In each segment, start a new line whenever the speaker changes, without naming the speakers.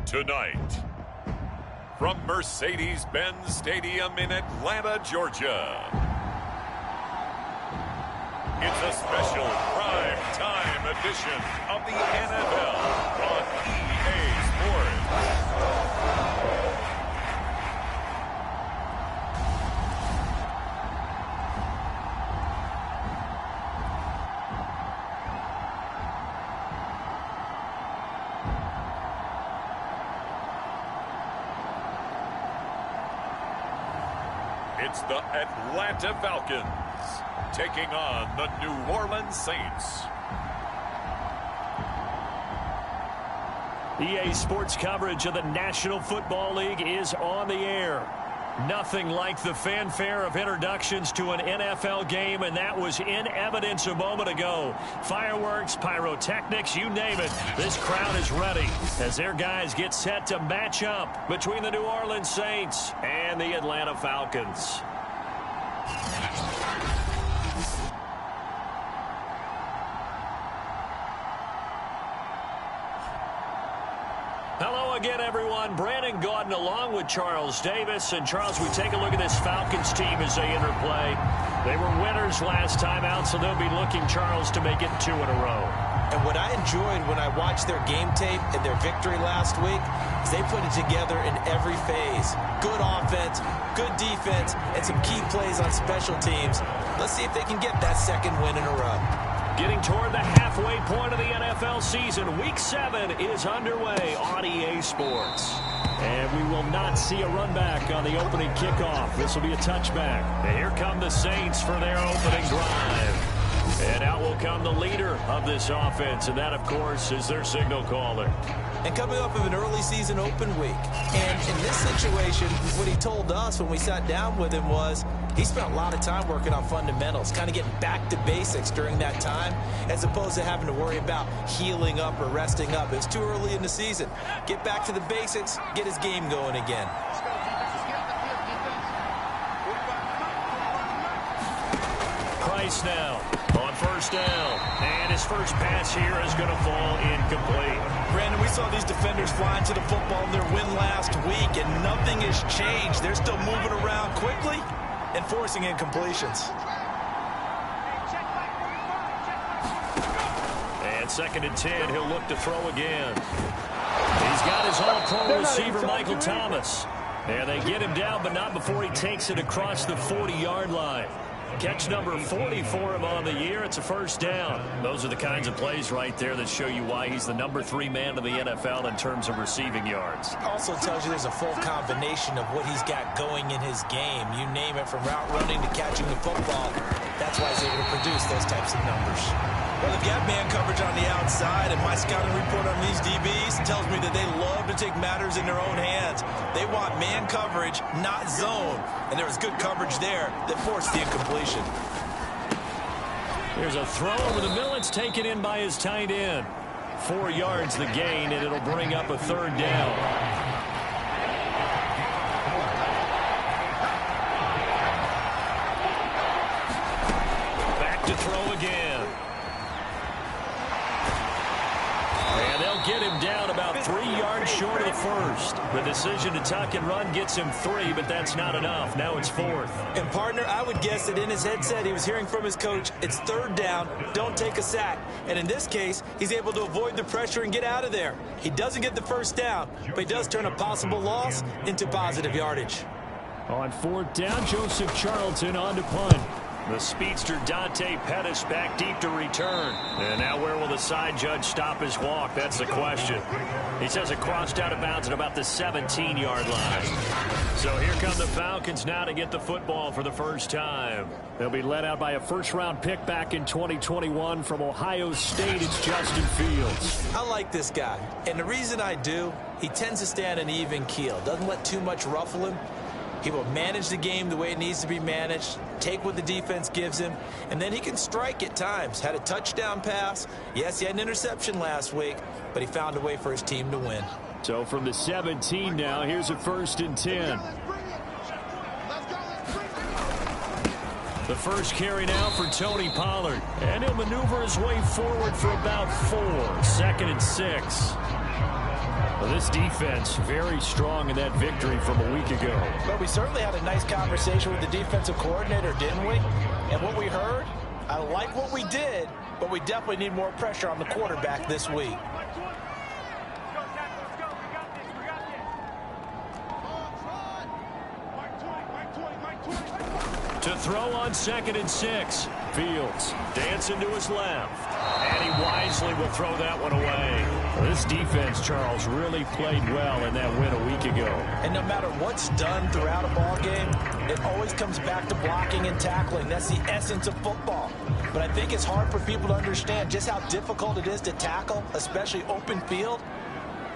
Tonight, from Mercedes-Benz Stadium in Atlanta, Georgia, it's a special prime time edition of the NFL on EA Sports. It's the Atlanta Falcons taking on the New Orleans Saints.
EA Sports coverage of the National Football League is on the air. Nothing like the fanfare of introductions to an NFL game, and that was in evidence a moment ago. Fireworks, pyrotechnics, you name it. This crowd is ready as their guys get set to match up between the New Orleans Saints and the Atlanta Falcons. Hello again, everyone. Brandon Gaudin along with Charles Davis. And, Charles, we take a look at this Falcons team as they enter play. They were winners last time out, so they'll be looking, Charles, to make it 2 in a row.
And what I enjoyed when I watched their game tape and their victory last week is they put it together in every phase. Good offense, good defense, and some key plays on special teams. Let's see if they can get that second win in a row.
Getting toward the halfway point of the NFL season, Week 7 is underway on EA Sports. And we will not see a run back on the opening kickoff. This will be a touchback. And here come the Saints for their opening drive. And out will come the leader of this offense, and that, of course, is their signal caller.
And coming off of an early season open week. And in this situation, what he told us when we sat down with him was he spent a lot of time working on fundamentals, kind of getting back to basics during that time, as opposed to having to worry about healing up or resting up. It's too early in the season. Get back to the basics, get his game going again.
Price now on first down. And his first pass here is going to fall incomplete.
Brandon, we saw these defenders flying to the football in their win last week, and nothing has changed. They're still moving around quickly and forcing incompletions.
And 2nd and 10, he'll look to throw again. He's got his all-pro receiver, Michael Thomas. And they get him down, but not before he takes it across the 40-yard line. Catch number 40 for him on the year. It's a first down. Those are the kinds of plays right there that show you why he's the number 3 man in the NFL in terms of receiving yards.
Also tells you there's a full combination of what he's got going in his game. You name it, from route running to catching the football. That's why he's able to produce those types of numbers. Well, if you have man coverage on the outside, and my scouting report on these DBs tells me that they love to take matters in their own hands. They want man coverage, not zone. And there was good coverage there that forced the incompletion.
There's a throw over the middle. It's taken in by his tight end. 4 yards the gain, and it'll bring up a 3rd down. Back to throw again. And they'll get him down about 3 yards short of the first. The decision to tuck and run gets him 3, but that's not enough. Now it's 4th.
And, partner, I would guess that in his headset he was hearing from his coach, it's 3rd down, don't take a sack. And in this case, he's able to avoid the pressure and get out of there. He doesn't get the first down, but he does turn a possible loss into positive yardage.
On 4th down, Joseph Charlton on to punt. The speedster Dante Pettis back deep to return. And now where will the side judge stop his walk? That's the question. He says it crossed out of bounds at about the 17-yard line. So here come the Falcons now to get the football for the first time. They'll be led out by a first-round pick back in 2021 from Ohio State. It's Justin Fields.
I like this guy. And the reason I do, he tends to stay on an even keel. Doesn't let too much ruffle him. He will manage the game the way it needs to be managed, take what the defense gives him, and then he can strike at times. Had a touchdown pass. Yes, he had an interception last week, but he found a way for his team to win.
So from the 17 now, here's a 1st and 10. The first carry now for Tony Pollard. And he'll maneuver his way forward for about 4. 2nd and 6. Well, this defense very strong in that victory from a week ago.
Well, we certainly had a nice conversation with the defensive coordinator, didn't we? And what we heard, I like what we did, but we definitely need more pressure on the quarterback this week.
To throw on 2nd and 6. Fields dancing to his left. And he wisely will throw that one away. This defense, Charles, really played well in that win a week ago.
And no matter what's done throughout a ball game, it always comes back to blocking and tackling. That's the essence of football. But I think it's hard for people to understand just how difficult it is to tackle, especially open field.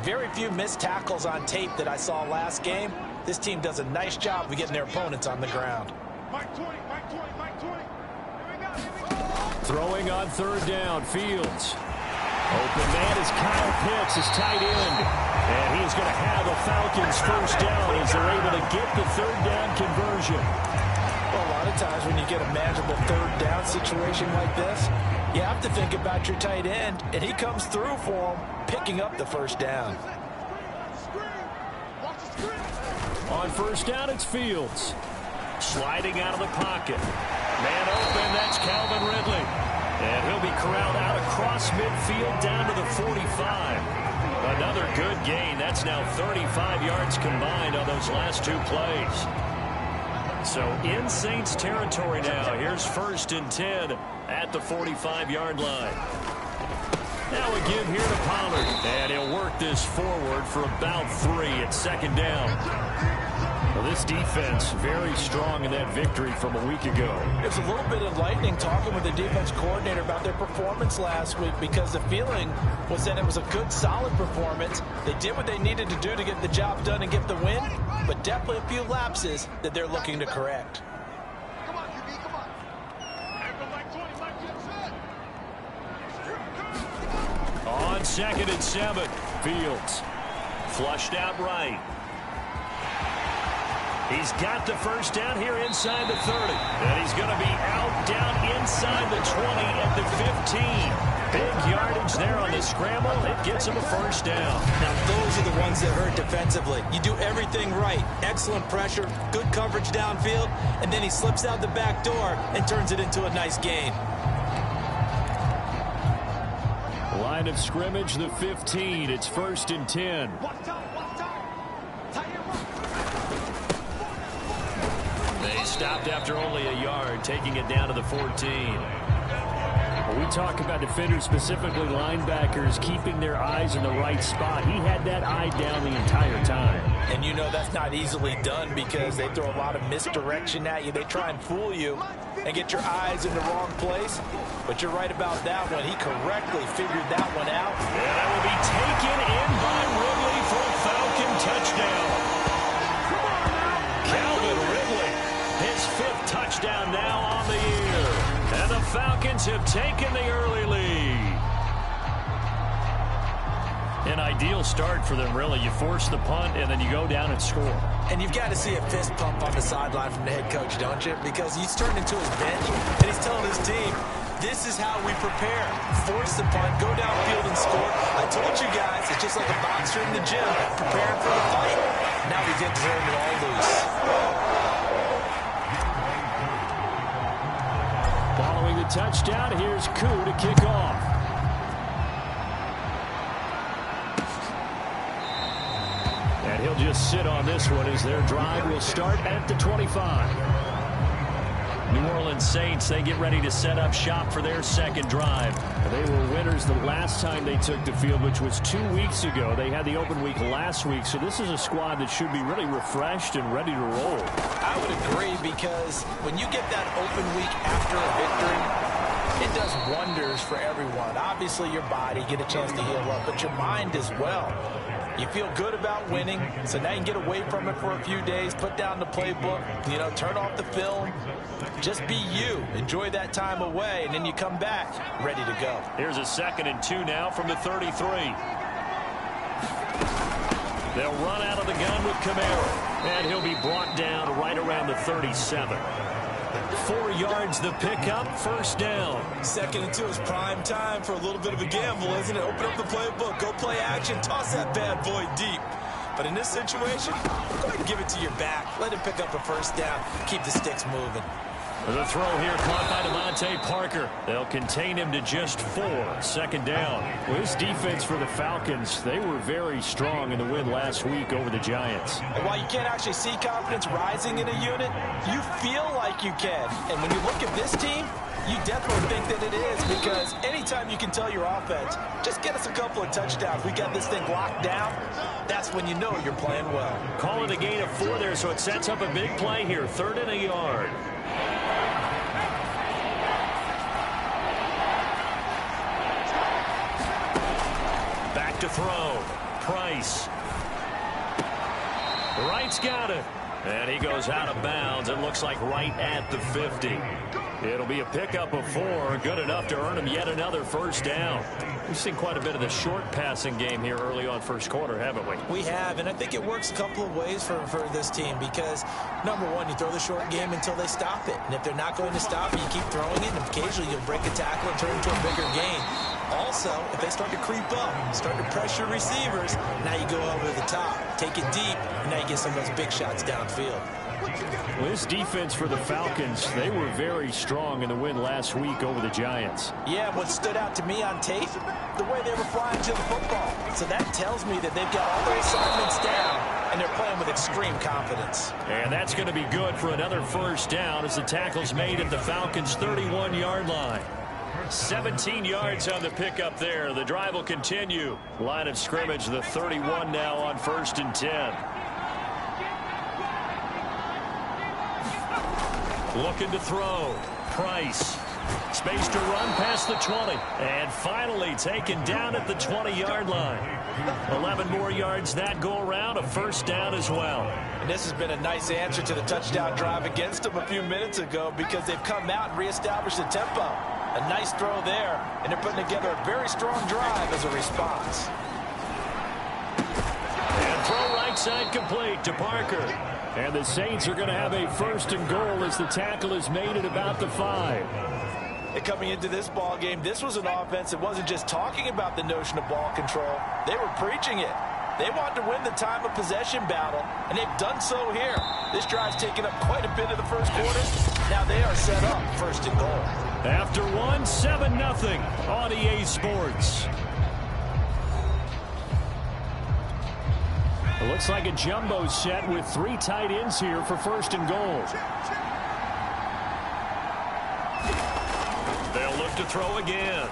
Very few missed tackles on tape that I saw last game. This team does a nice job of getting their opponents on the ground.
Throwing on 3rd down, Fields. Open man is Kyle Pitts, his tight end. And he's going to have the Falcons 1st down as they're able to get the 3rd down conversion.
Well, a lot of times when you get a manageable 3rd down situation like this, you have to think about your tight end, and he comes through for him, picking up the 1st down.
On 1st down, it's Fields. Sliding out of the pocket. Man open, that's Calvin Ridley. And he'll be corralled out across midfield down to the 45. Another good gain. That's now 35 yards combined on those last 2 plays. So in Saints territory now. Here's 1st and 10 at the 45-yard line. Now a give here to Pollard. And he'll work this forward for about 3 at 2nd down. Well, this defense very strong in that victory from a week ago.
It was a little bit enlightening talking with the defense coordinator about their performance last week, because the feeling was that it was a good, solid performance. They did what they needed to do to get the job done and get the win, but definitely a few lapses that they're looking to correct.
On 2nd and 7, Fields flushed out right. He's got the 1st down here inside the 30. And he's going to be out down inside the 20 at the 15. Big yardage there on the scramble. It gets him a 1st down.
Now, those are the ones that hurt defensively. You do everything right. Excellent pressure, good coverage downfield, and then he slips out the back door and turns it into a nice gain.
Line of scrimmage, the 15. It's 1st and 10. They stopped after only a yard, taking it down to the 14. When we talk about defenders, specifically linebackers, keeping their eyes in the right spot, he had that eye down the entire time.
And you know that's not easily done, because they throw a lot of misdirection at you. They try and fool you and get your eyes in the wrong place. But you're right about that one. He correctly figured that one out.
And that will be taken in by Ridley for a Falcon touchdown. Calvin Ridley, his 5th touchdown now on the year. And the Falcons have taken the early lead. An ideal start for them, really. You force the punt, and then you go down and score.
And you've got to see a fist pump on the sideline from the head coach, don't you? Because he's turned into his bench, and he's telling his team, this is how we prepare. Force the punt, go downfield and score. I told you guys, it's just like a boxer in the gym preparing for the fight. Now we get turned it all loose.
Following the touchdown, here's Koo to kick off. And he'll just sit on this one as their drive will start at the 25. New Orleans Saints, they get ready to set up shop for their 2nd drive. They were winners the last time they took the field, which was 2 weeks ago. They had the open week last week, so this is a squad that should be really refreshed and ready to roll.
I would agree, because when you get that open week after a victory, it does wonders for everyone. Obviously, your body, get a chance to heal up, but your mind as well. You feel good about winning, so now you can get away from it for a few days, put down the playbook, turn off the film. Just be you. Enjoy that time away, and then you come back ready to go.
Here's a 2nd and 2 now from the 33. They'll run out of the gun with Kamara, and he'll be brought down right around the 37. 4 yards the pickup, first down.
2nd and 2 is prime time for a little bit of a gamble, isn't it? Open up the playbook, go play action, toss that bad boy deep. But in this situation, go ahead and give it to your back. Let him pick up a first down. Keep the sticks moving.
The throw here caught by Devontae Parker. They'll contain him to just 4. 2nd down. Well, this defense for the Falcons, they were very strong in the win last week over the Giants.
And while you can't actually see confidence rising in a unit, you feel like you can. And when you look at this team, you definitely think that it is, because anytime you can tell your offense, just get us a couple of touchdowns, we got this thing locked down, that's when you know you're playing well.
Call it a gain of 4 there, so it sets up a big play here. 3rd and a yard. Back to throw. Price. Wright's got it. And he goes out of bounds. It looks like right at the 50. It'll be a pickup of 4, good enough to earn him yet another first down. We've seen quite a bit of the short passing game here early on first quarter, haven't we?
We have, and I think it works a couple of ways for this team, because, number one, you throw the short game until they stop it. And if they're not going to stop it, you keep throwing it, and occasionally you'll break a tackle and turn it into a bigger gain. Also, if they start to creep up, start to pressure receivers, now you go over the top, take it deep, and now you get some of those big shots downfield.
Well, this defense for the Falcons, they were very strong in the win last week over the Giants.
Yeah, what stood out to me on tape, the way they were flying to the football. So that tells me that they've got all their assignments down, and they're playing with extreme confidence.
And that's going to be good for another first down as the tackle's made at the Falcons' 31-yard line. 17 yards on the pickup there. The drive will continue. Line of scrimmage, the 31 now on 1st and 10. Looking to throw. Price. Space to run past the 20. And finally taken down at the 20-yard line. 11 more yards that go around. A first down as well.
And this has been a nice answer to the touchdown drive against them a few minutes ago, because they've come out and reestablished the tempo. A nice throw there, and they're putting together a very strong drive as a response.
And throw right side complete to Parker. And the Saints are going to have a 1st and goal as the tackle is made at about the 5.
And coming into this ball game, this was an offense that wasn't just talking about the notion of ball control. They were preaching it. They wanted to win the time of possession battle, and they've done so here. This drive's taken up quite a bit of the first quarter. Now they are set up 1st and goal.
After 1, 7-0 on EA Sports. It looks like a jumbo set with 3 tight ends here for 1st and goal. They'll look to throw again.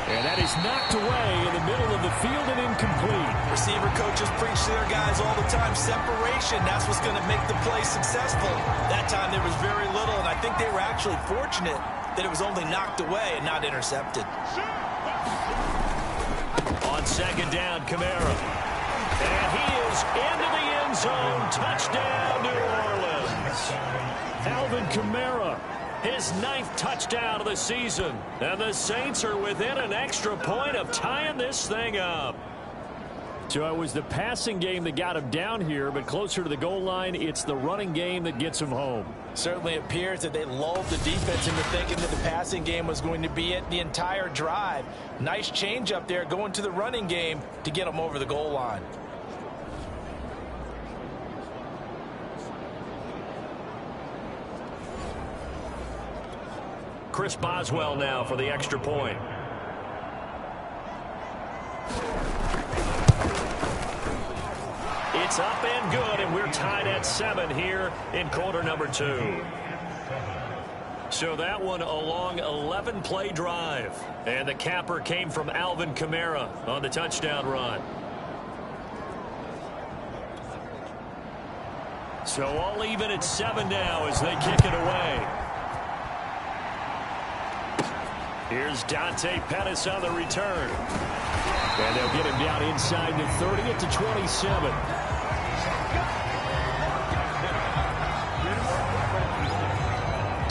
And that is knocked away in the middle of the field and incomplete.
Receiver coaches preach to their guys all the time. Separation, that's what's going to make the play successful. That time there was very little, and I think they were actually fortunate that it was only knocked away and not intercepted.
On 2nd down, Kamara. And he is into the end zone. Touchdown, New Orleans. Alvin Kamara, his 9th touchdown of the season. And the Saints are within an extra point of tying this thing up. So it was the passing game that got him down here, but closer to the goal line, it's the running game that gets him home.
Certainly appears that they lulled the defense into thinking that the passing game was going to be it the entire drive. Nice change up there going to the running game to get them over the goal line.
Chris Boswell now for the extra point. It's up and good, and we're tied at 7 here in quarter number 2. So that one a long 11-play drive. And the capper came from Alvin Kamara on the touchdown run. So all even at 7 now as they kick it away. Here's Dante Pettis on the return. And they'll get him down inside the 30 at the 27.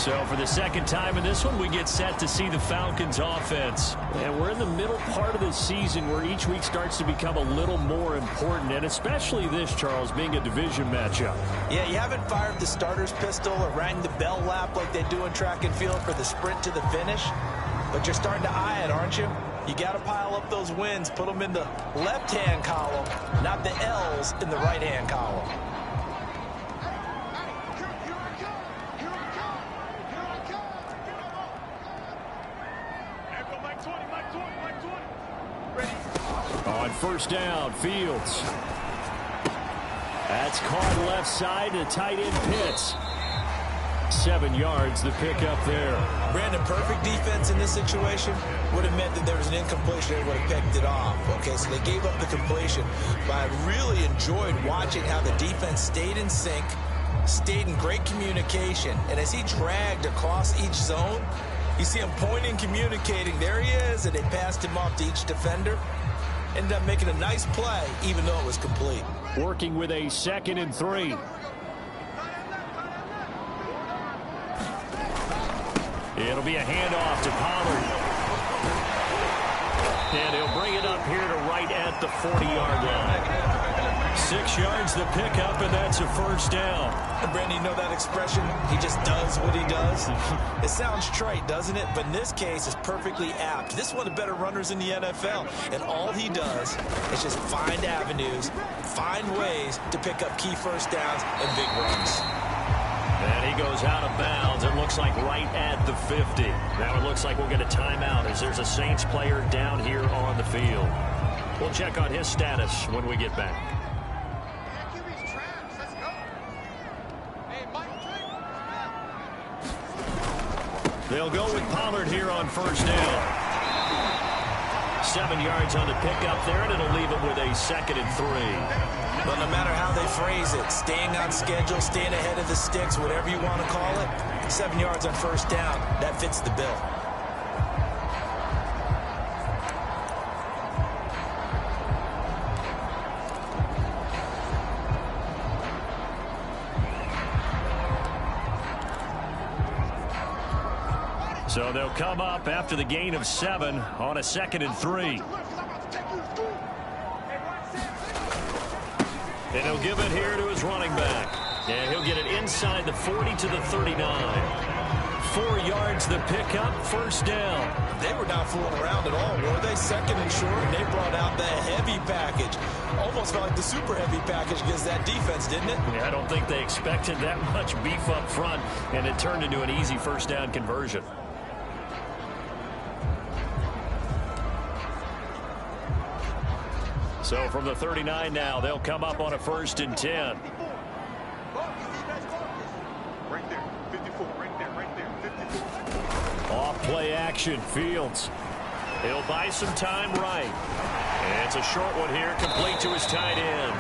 So for the second time in this one, we get set to see the Falcons offense. And we're in the middle part of the season where each week starts to become a little more important, and especially this, Charles, being a division matchup.
Yeah, you haven't fired the starter's pistol or rang the bell lap like they do in track and field for the sprint to the finish, but you're starting to eye it, aren't you? You got to pile up those wins, put them in the left-hand column, not the L's in the right-hand column.
On first down, Fields. That's caught left side to tight end Pitts. 7 yards, the pickup there.
Brandon, perfect defense in this situation would have meant that there was an incompletion. They would have picked it off. Okay, so they gave up the completion. But I really enjoyed watching how the defense stayed in sync, stayed in great communication. And as he dragged across each zone, you see him pointing, communicating. There he is, and they passed him off to each defender. Ended up making a nice play, even though it was complete.
Working with a 2nd and 3. It'll be a handoff to Pollard. And he'll bring it up here to right at the 40-yard line. 6 yards the pickup, and that's a first down.
And Brandon, you know that expression? He just does what he does. It sounds trite, doesn't it? But in this case, it's perfectly apt. This is one of the better runners in the NFL. And all he does is just find avenues, find ways to pick up key first downs and big runs.
And he goes out of bounds. It looks like right at the 50. Now it looks like we'll get a timeout as there's a Saints player down here on the field. We'll check on his status when we get back. They'll go with Pollard here on first down. 7 yards on the pickup there, and it'll leave him with a 2nd and 3.
But no matter how they phrase it, staying on schedule, staying ahead of the sticks, whatever you want to call it, 7 yards on first down, that fits the bill.
So they'll come up after the gain of 7 on a 2nd and 3. And he'll give it here to his running back. And he'll get it inside the 40 to the 39. 4 yards the pickup, first down.
They were not fooling around at all, were they? 2nd and short, and they brought out the heavy package. Almost felt like the super heavy package against that defense, didn't it?
Yeah, I don't think they expected that much beef up front, and it turned into an easy first down conversion. So from the 39 now, they'll come up on a 1st and 10.
Right there, 54, right there, 54.
Off play action, Fields. He'll buy some time right. And it's a short one here, complete to his tight end.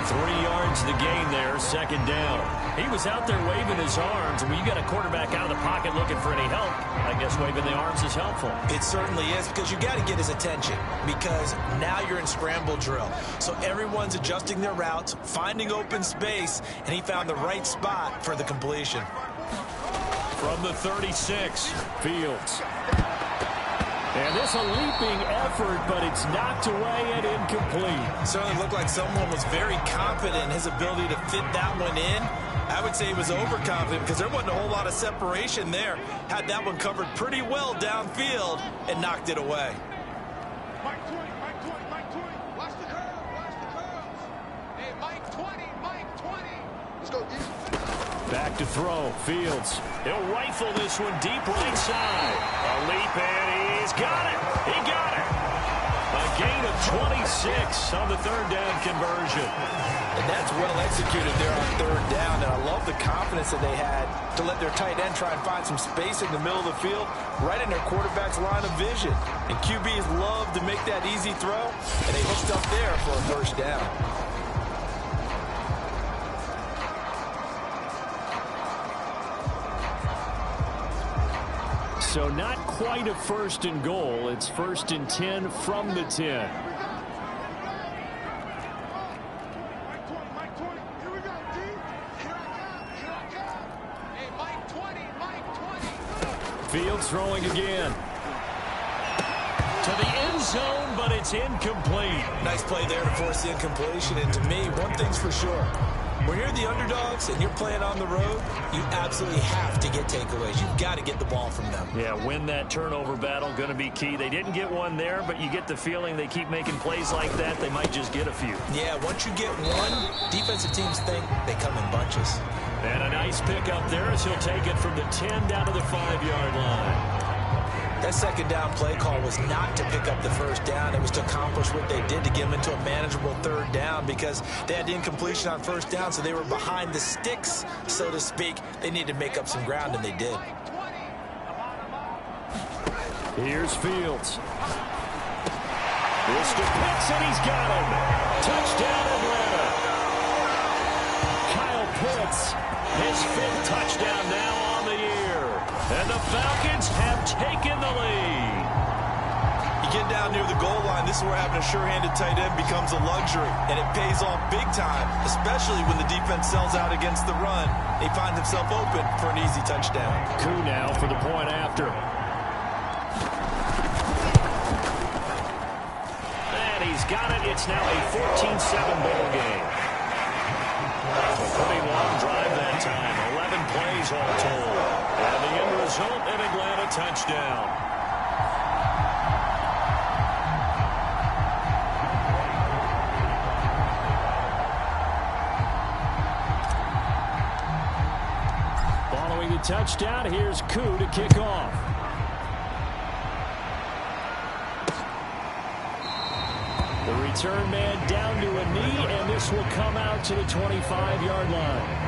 3 yards the gain there, 2nd down. He was out there waving his arms, and when you got a quarterback out of the pocket looking for any help, I guess waving the arms is helpful.
It certainly is, because you got to get his attention, because now you're in scramble drill. So everyone's adjusting their routes, finding open space, and he found the right spot for the completion.
From the 36, Fields. And this a leaping effort, but it's knocked away and incomplete.
Certainly looked like someone was very confident in his ability to fit that one in. I would say he was overconfident because there wasn't a whole lot of separation there. Had that one covered pretty well downfield and knocked it away.
Mike 20, Mike 20, Mike 20. Watch the curve, watch the curves. Hey, Mike 20, Mike 20. Let's go, D.
Back to throw, Fields. He'll rifle this one deep right side. A leap, and he's got it. He got it. A gain of 26 on the 3rd down conversion.
And that's well executed there on 3rd down. And I love the confidence that they had to let their tight end try and find some space in the middle of the field, right in their quarterback's line of vision. And QBs love to make that easy throw, and they hooked up there for a 1st down.
So not quite a 1st and goal. It's 1st and 10 from the 10.
Mike 20, Mike 20. Here we go, D. Here I come, here I come. Hey, Mike 20, Mike
Fields throwing again. To the end zone, but it's incomplete.
Nice play there to force the incompletion. And to me, one thing's for sure. When you're the underdogs and you're playing on the road, you absolutely have to get takeaways. You've got to get the ball from them.
Yeah, win that turnover battle, going to be key. They didn't get one there, but you get the feeling they keep making plays like that, they might just get a few.
Yeah, once you get one, defensive teams think they come in bunches.
And a nice pickup there as he'll take it from the 10 down to the 5-yard line.
That second down play call was not to pick up the first down. It was to accomplish what they did to get them into a manageable third down because they had the incompletion on first down, so they were behind the sticks, so to speak. They needed to make up some ground, and they did.
Here's Fields. This to Pitts, and he's got him. Touchdown, Atlanta. Kyle Pitts, his 5th touchdown now on the year. And the Falcons have taken the lead.
You get down near the goal line, this is where having a sure-handed tight end becomes a luxury, and it pays off big time, especially when the defense sells out against the run. He finds himself open for an easy touchdown.
Koo now for the point after. And he's got it. It's now a 14-7 ball game. A pretty long drive that time. 11 plays all told. And the end result, an Atlanta touchdown. Following the touchdown, here's Koo to kick off. The return man down to a knee, and this will come out to the 25-yard line.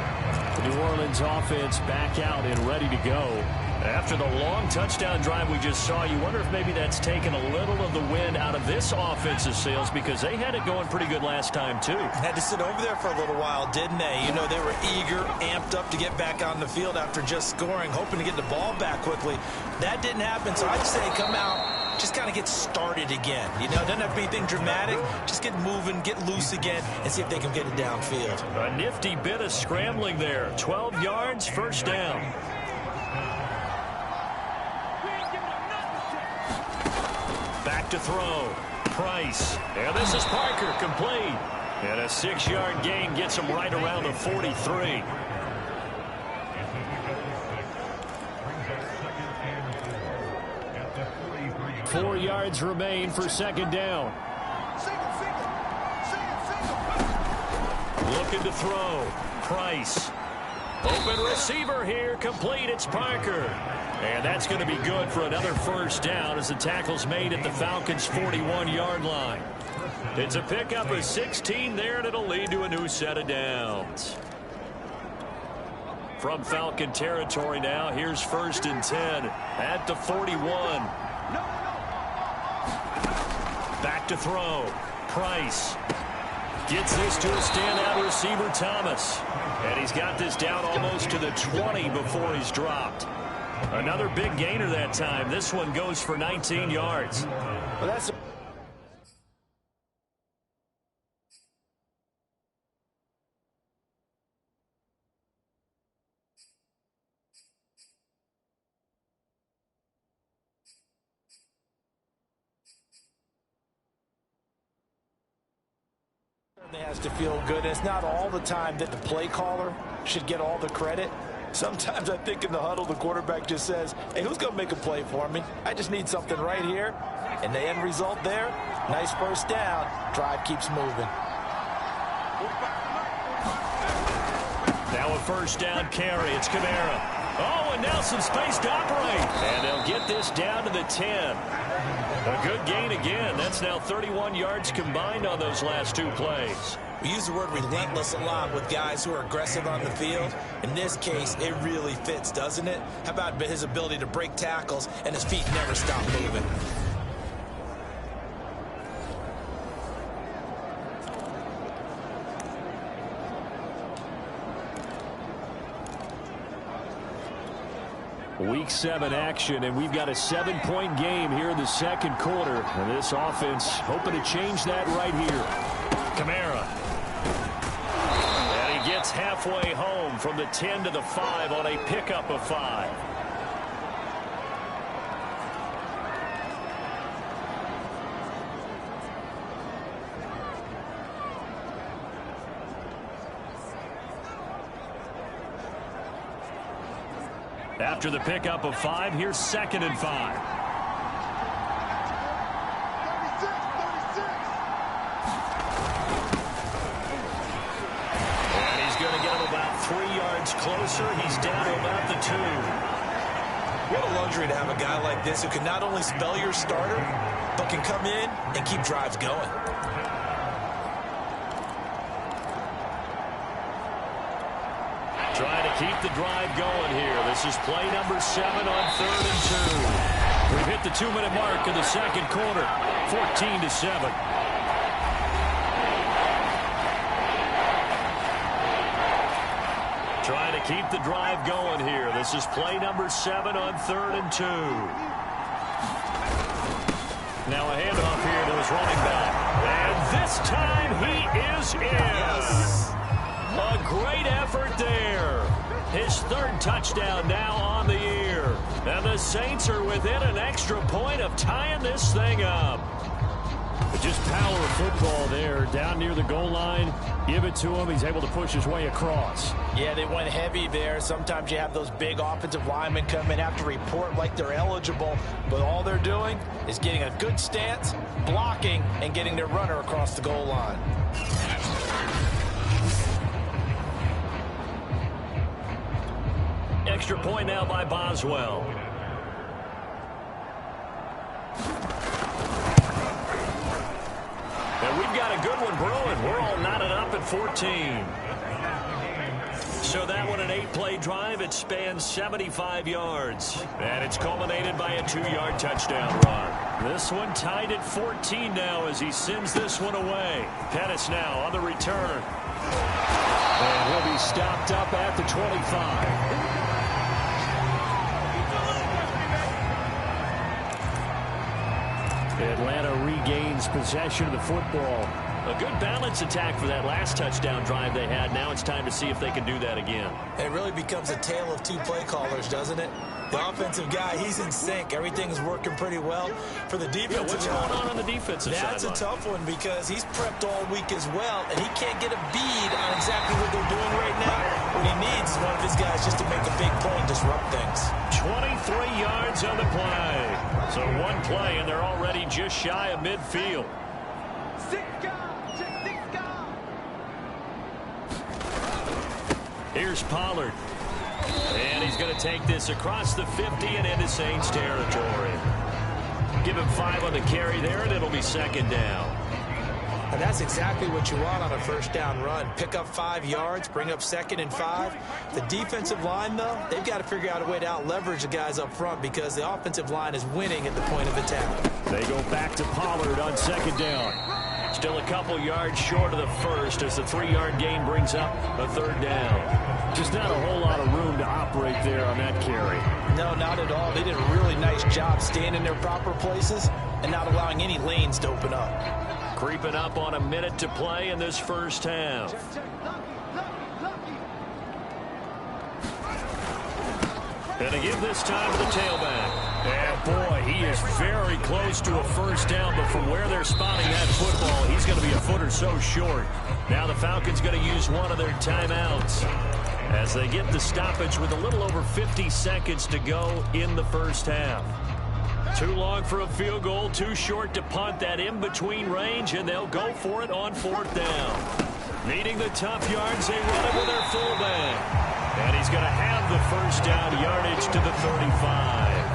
The New Orleans offense back out and ready to go. After the long touchdown drive we just saw, you wonder if maybe that's taken a little of the wind out of this offensive sails because they had it going pretty good last time, too.
Had to sit over there for a little while, didn't they? You know, they were eager, amped up to get back on the field after just scoring, hoping to get the ball back quickly. That didn't happen, so I'd say come out, just kind of get started again. You know, doesn't have to be anything dramatic. Just get moving, get loose again, and see if they can get it downfield.
A nifty bit of scrambling there. 12 yards, first down. Back to throw. Price. And this is Parker, complete. And a 6-yard gain gets him right around the 43. Four yards remain for second down. Looking to throw. Price. Open receiver here. Complete. It's Parker. And that's going to be good for another first down as the tackle's made at the Falcons' 41-yard line. It's a pickup of 16 there, and it'll lead to a new set of downs. From Falcon territory now, here's 1st and 10 at the 41. Back to throw. Price gets this to a standout receiver, Thomas. And he's got this down almost to the 20 before he's dropped. Another big gainer that time. This one goes for 19 yards.
Well, that's has to feel good. It's not all the time that the play caller should get all the credit. Sometimes I think in the huddle, the quarterback just says, hey, who's going to make a play for me? I just need something right here. And the end result there, nice first down. Drive keeps moving.
Now a first down carry. It's Kamara. Oh, and now some space to operate. And they'll get this down to the 10. A good gain again. That's now 31 yards combined on those last two plays.
We use the word relentless a lot with guys who are aggressive on the field. In this case, it really fits, doesn't it? How about his ability to break tackles and his feet never stop moving?
Week 7 action, and we've got a 7-point game here in the second quarter. And this offense hoping to change that right here. Kamara. And he gets halfway home from the 10 to the 5 on a pickup of 5. After the pickup of 5, here's 2nd and 5. And he's going to get him about 3 yards closer. He's down to about the 2.
What a luxury to have a guy like this who can not only spell your starter, but can come in and keep drives going.
Trying to keep the drive going here. This is play number 7 on 3rd and 2. We've hit the 2-minute mark in the second quarter. 14-7. Trying to keep the drive going here. This is play number 7 on 3rd and 2. Now a handoff here to his running back. And this time he is in.
Yes.
A great effort there. His 3rd touchdown now on the year. And the Saints are within an extra point of tying this thing up. Just power football there, down near the goal line. Give it to him. He's able to push his way across.
Yeah, they went heavy there. Sometimes you have those big offensive linemen come in, have to report like they're eligible, but all they're doing is getting a good stance, blocking, and getting their runner across the goal line.
Extra point now by Boswell. And we've got a good one brewing. We're all knotted up at 14. So that one, an 8-play drive. It spans 75 yards. And it's culminated by a 2-yard touchdown run. This one tied at 14 now as he sends this one away. Pettis now on the return. And he'll be stopped up at the 25. Atlanta regains possession of the football. A good balance attack for that last touchdown drive they had. Now it's time to see if they can do that again.
And it really becomes a tale of 2 play callers, doesn't it? The offensive guy, he's in sync. Everything's working pretty well. For the defensive
what's going on the defensive side?
That's a tough one because he's prepped all week as well, and he can't get a bead on exactly what they're doing right now. What he needs is one of his guys just to make a big play and disrupt things.
23 yards on the play. So 1 play, and they're already just shy of midfield. Here's Pollard. And he's going to take this across the 50 and into Saints territory. Give him 5 on the carry there, and it'll be 2nd down.
And that's exactly what you want on a 1st down run. Pick up 5 yards, bring up 2nd and 5. The defensive line, though, they've got to figure out a way to out-leverage the guys up front because the offensive line is winning at the point of attack.
They go back to Pollard on 2nd down. Still a couple yards short of the 1st as the 3-yard gain brings up a 3rd down. Just not a whole lot of room to operate there on that carry.
No, not at all. They did a really nice job staying in their proper places and not allowing any lanes to open up.
Creeping up on a minute to play in this 1st half. And to give this time to the tailback. And boy, he is very close to a 1st down, but from where they're spotting that football, he's going to be a foot or so short. Now the Falcons going to use one of their timeouts as they get the stoppage with a little over 50 seconds to go in the 1st half. Too long for a field goal, too short to punt that in-between range, and they'll go for it on 4th down. Needing the tough yards, they run it with their fullback. And he's going to have the 1st down yardage to the 35.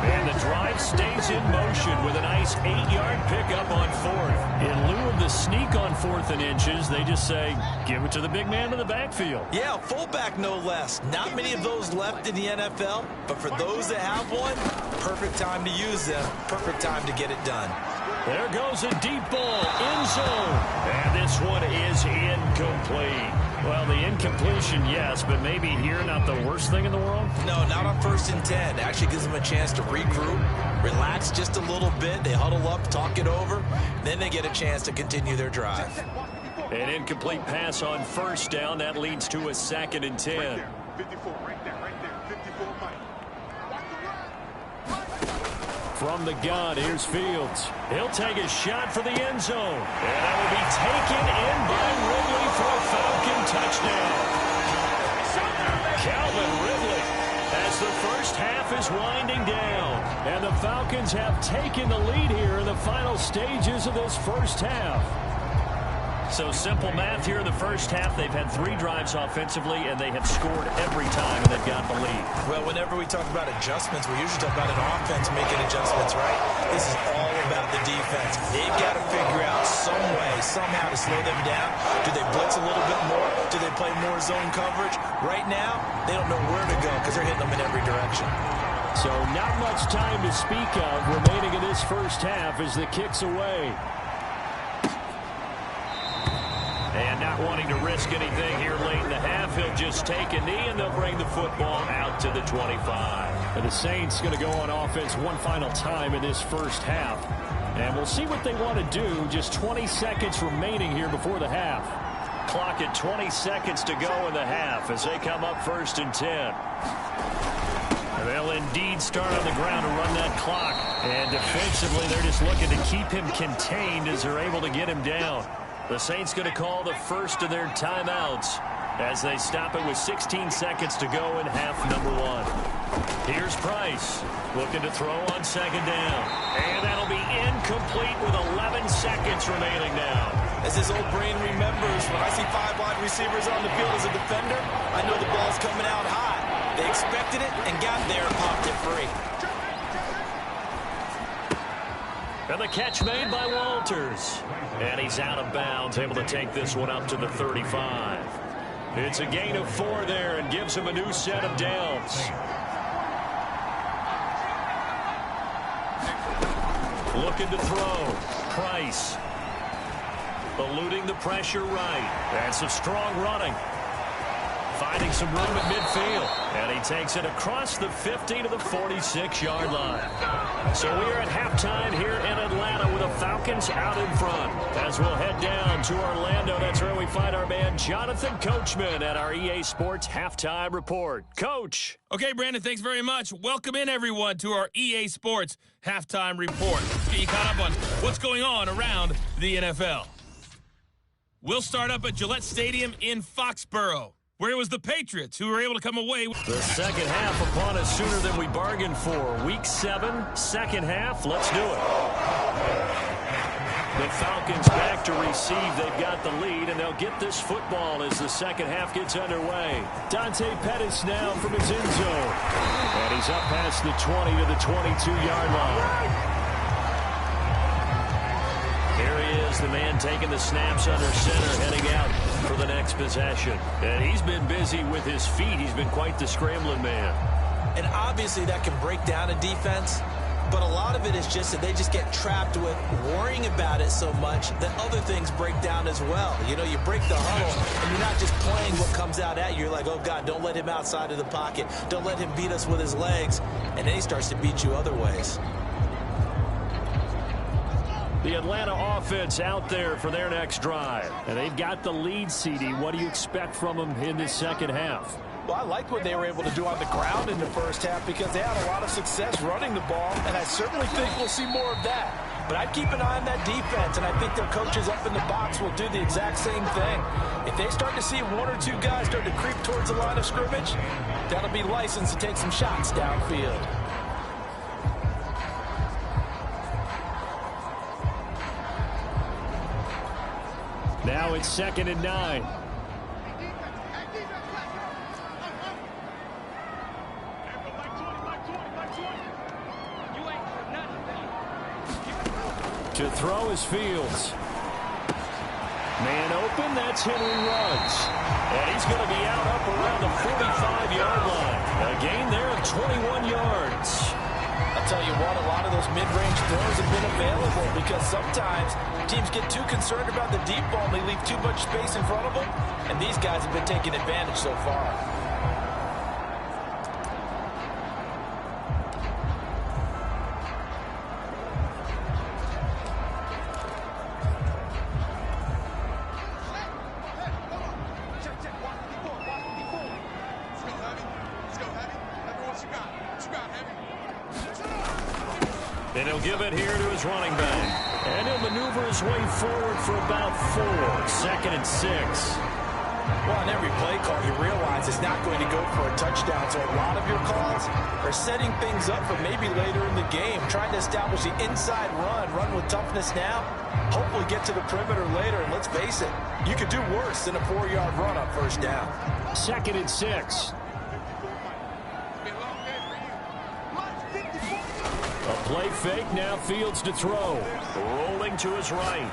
And the drive stays in motion with a nice 8-yard pickup on 4th. In lieu of the sneak on 4th and inches, they just say, give it to the big man in the backfield.
Yeah, fullback no less. Not many of those left in the NFL, but for those that have one, perfect time to use them. Perfect time to get it done.
There goes a deep ball, end zone. And this one is incomplete. Well, the incompletion, yes, but maybe here not the worst thing in the world?
No, not on 1st and 10. It actually gives them a chance to regroup, relax just a little bit. They huddle up, talk it over. Then they get a chance to continue their drive.
An incomplete pass on 1st down. That leads to a 2nd and 10.
Right there, 54, right there, 54, Mike.
From the gun, here's Fields. He'll take a shot for the end zone. And that will be taken in by Ridley for a Falcon touchdown. Calvin Ridley has as the first half is winding down. And the Falcons have taken the lead here in the final stages of this first half. So simple math here in the first half. They've had 3 drives offensively, and they have scored every time, and they've got the lead.
Well, whenever we talk about adjustments, we usually talk about an offense making adjustments, right? This is all about the defense. They've got to figure out some way, somehow to slow them down. Do they blitz a little bit more? Do they play more zone coverage? Right now, they don't know where to go because they're hitting them in every direction.
So not much time to speak of remaining in this first half as the kick's away. And not wanting to risk anything here late in the half, he'll just take a knee, and they'll bring the football out to the 25. And the Saints going to go on offense one final time in this first half. And we'll see what they want to do. Just 20 seconds remaining here before the half. Clock at 20 seconds to go in the half as they come up 1st and 10. They'll indeed start on the ground to run that clock. And defensively, they're just looking to keep him contained as they're able to get him down. The Saints going to call the first of their timeouts as they stop it with 16 seconds to go in half number 1. Here's Price looking to throw on 2nd down. And that'll be incomplete with 11 seconds remaining now.
As his old brain remembers, when I see 5 wide receivers on the field as a defender, I know the ball's coming out high. They expected it and got there and popped it free.
And the catch made by Walters. And he's out of bounds, able to take this one up to the 35. It's a gain of 4 there and gives him a new set of downs. Looking to throw. Price. Eluding the pressure right. That's some strong running. Finding some room at midfield. And he takes it across the 50 to the 46-yard line. So we are at halftime here in Atlanta with the Falcons out in front. As we'll head down to Orlando, that's where we find our man Jonathan Coachman at our EA Sports Halftime Report. Coach.
Okay, Brandon, thanks very much. Welcome in, everyone, to our EA Sports Halftime Report. Let's get you caught up on what's going on around the NFL. We'll start up at Gillette Stadium in Foxborough, where it was the Patriots who were able to come away.
The second half upon us sooner than we bargained for. Week 7, second half. Let's do it. The Falcons back to receive. They've got the lead, and they'll get this football as the second half gets underway. Dante Pettis now from his end zone. And he's up past the 20 to the 22-yard line. Here he is, the man taking the snaps under center, heading out for the next possession. And he's been busy with his feet. He's been quite the scrambling man.
And obviously that can break down a defense, but a lot of it is just that they just get trapped with worrying about it so much that other things break down as well. You know, you break the huddle, and you're not just playing what comes out at you. You're like, oh, God, don't let him outside of the pocket. Don't let him beat us with his legs. And then he starts to beat you other ways.
The Atlanta offense out there for their next drive. And they've got the lead, CD. What do you expect from them in this second half?
Well, I like what they were able to do on the ground in the first half because they had a lot of success running the ball, and I certainly think we'll see more of that. But I'd keep an eye on that defense, and I think their coaches up in the box will do the exact same thing. If they start to see 1 or 2 guys start to creep towards the line of scrimmage, that'll be licensed to take some shots downfield.
Now it's 2nd and 9. To throw is Fields. Man open, that's Henry Ruggs. And he's going to be out up around the 45-yard line. A gain there of 21 yards.
I'll tell you what, a lot of those mid-range throws have been available because sometimes teams get too concerned about the deep ball and they leave too much space in front of them, and these guys have been taking advantage so far.
And he'll give it here to his running back. And he'll maneuver his way forward for about 4. 2nd and 6.
Well, on every play call, you realize it's not going to go for a touchdown. So a lot of your calls are setting things up for maybe later in the game, trying to establish the inside run with toughness now, hopefully get to the perimeter later. And let's face it, you could do worse than a 4-yard run on first down.
2nd and 6. A play fake, now Fields to throw. Rolling to his right.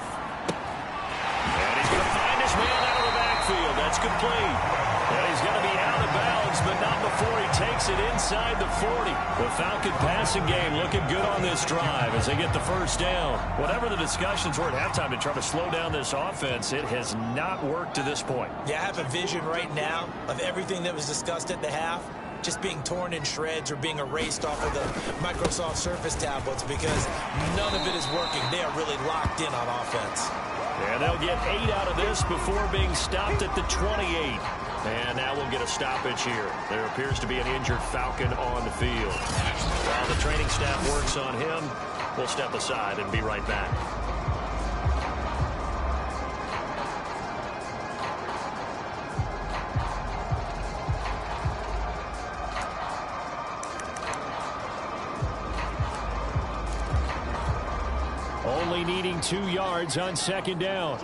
And he's going to find his man out of the backfield. That's complete. And he's going to be out of bounds, but not before he takes it inside the 40. The Falcon passing game looking good on this drive as they get the first down. Whatever the discussions were at halftime to try to slow down this offense, it has not worked to this point.
Yeah, I have a vision right now of everything that was discussed at the half just being torn in shreds or being erased off of the Microsoft Surface tablets because none of it is working. They are really locked in on offense.
And they'll get 8 out of this before being stopped at the 28. And now we'll get a stoppage here. There appears to be an injured Falcon on the field. While the training staff works on him, we'll step aside and be right back. Only needing 2 yards on 2nd down.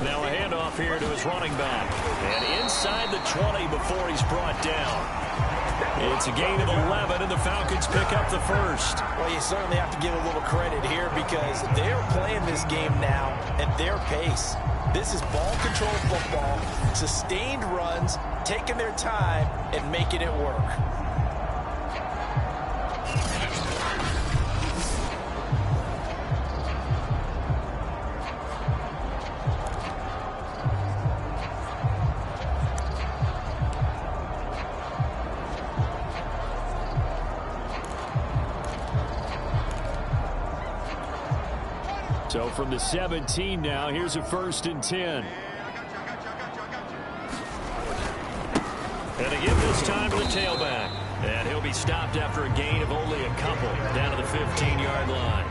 Now a handoff here to his running back. And inside the 20 before he's brought down. It's a gain of 11, and the Falcons pick up the first.
Well, you certainly have to give a little credit here because they're playing this game now at their pace. This is ball control football, sustained runs, taking their time and making it work.
So from the 17 now, here's a 1st and 10. And again this time to the tailback. And he'll be stopped after a gain of only a couple down to the 15-yard line.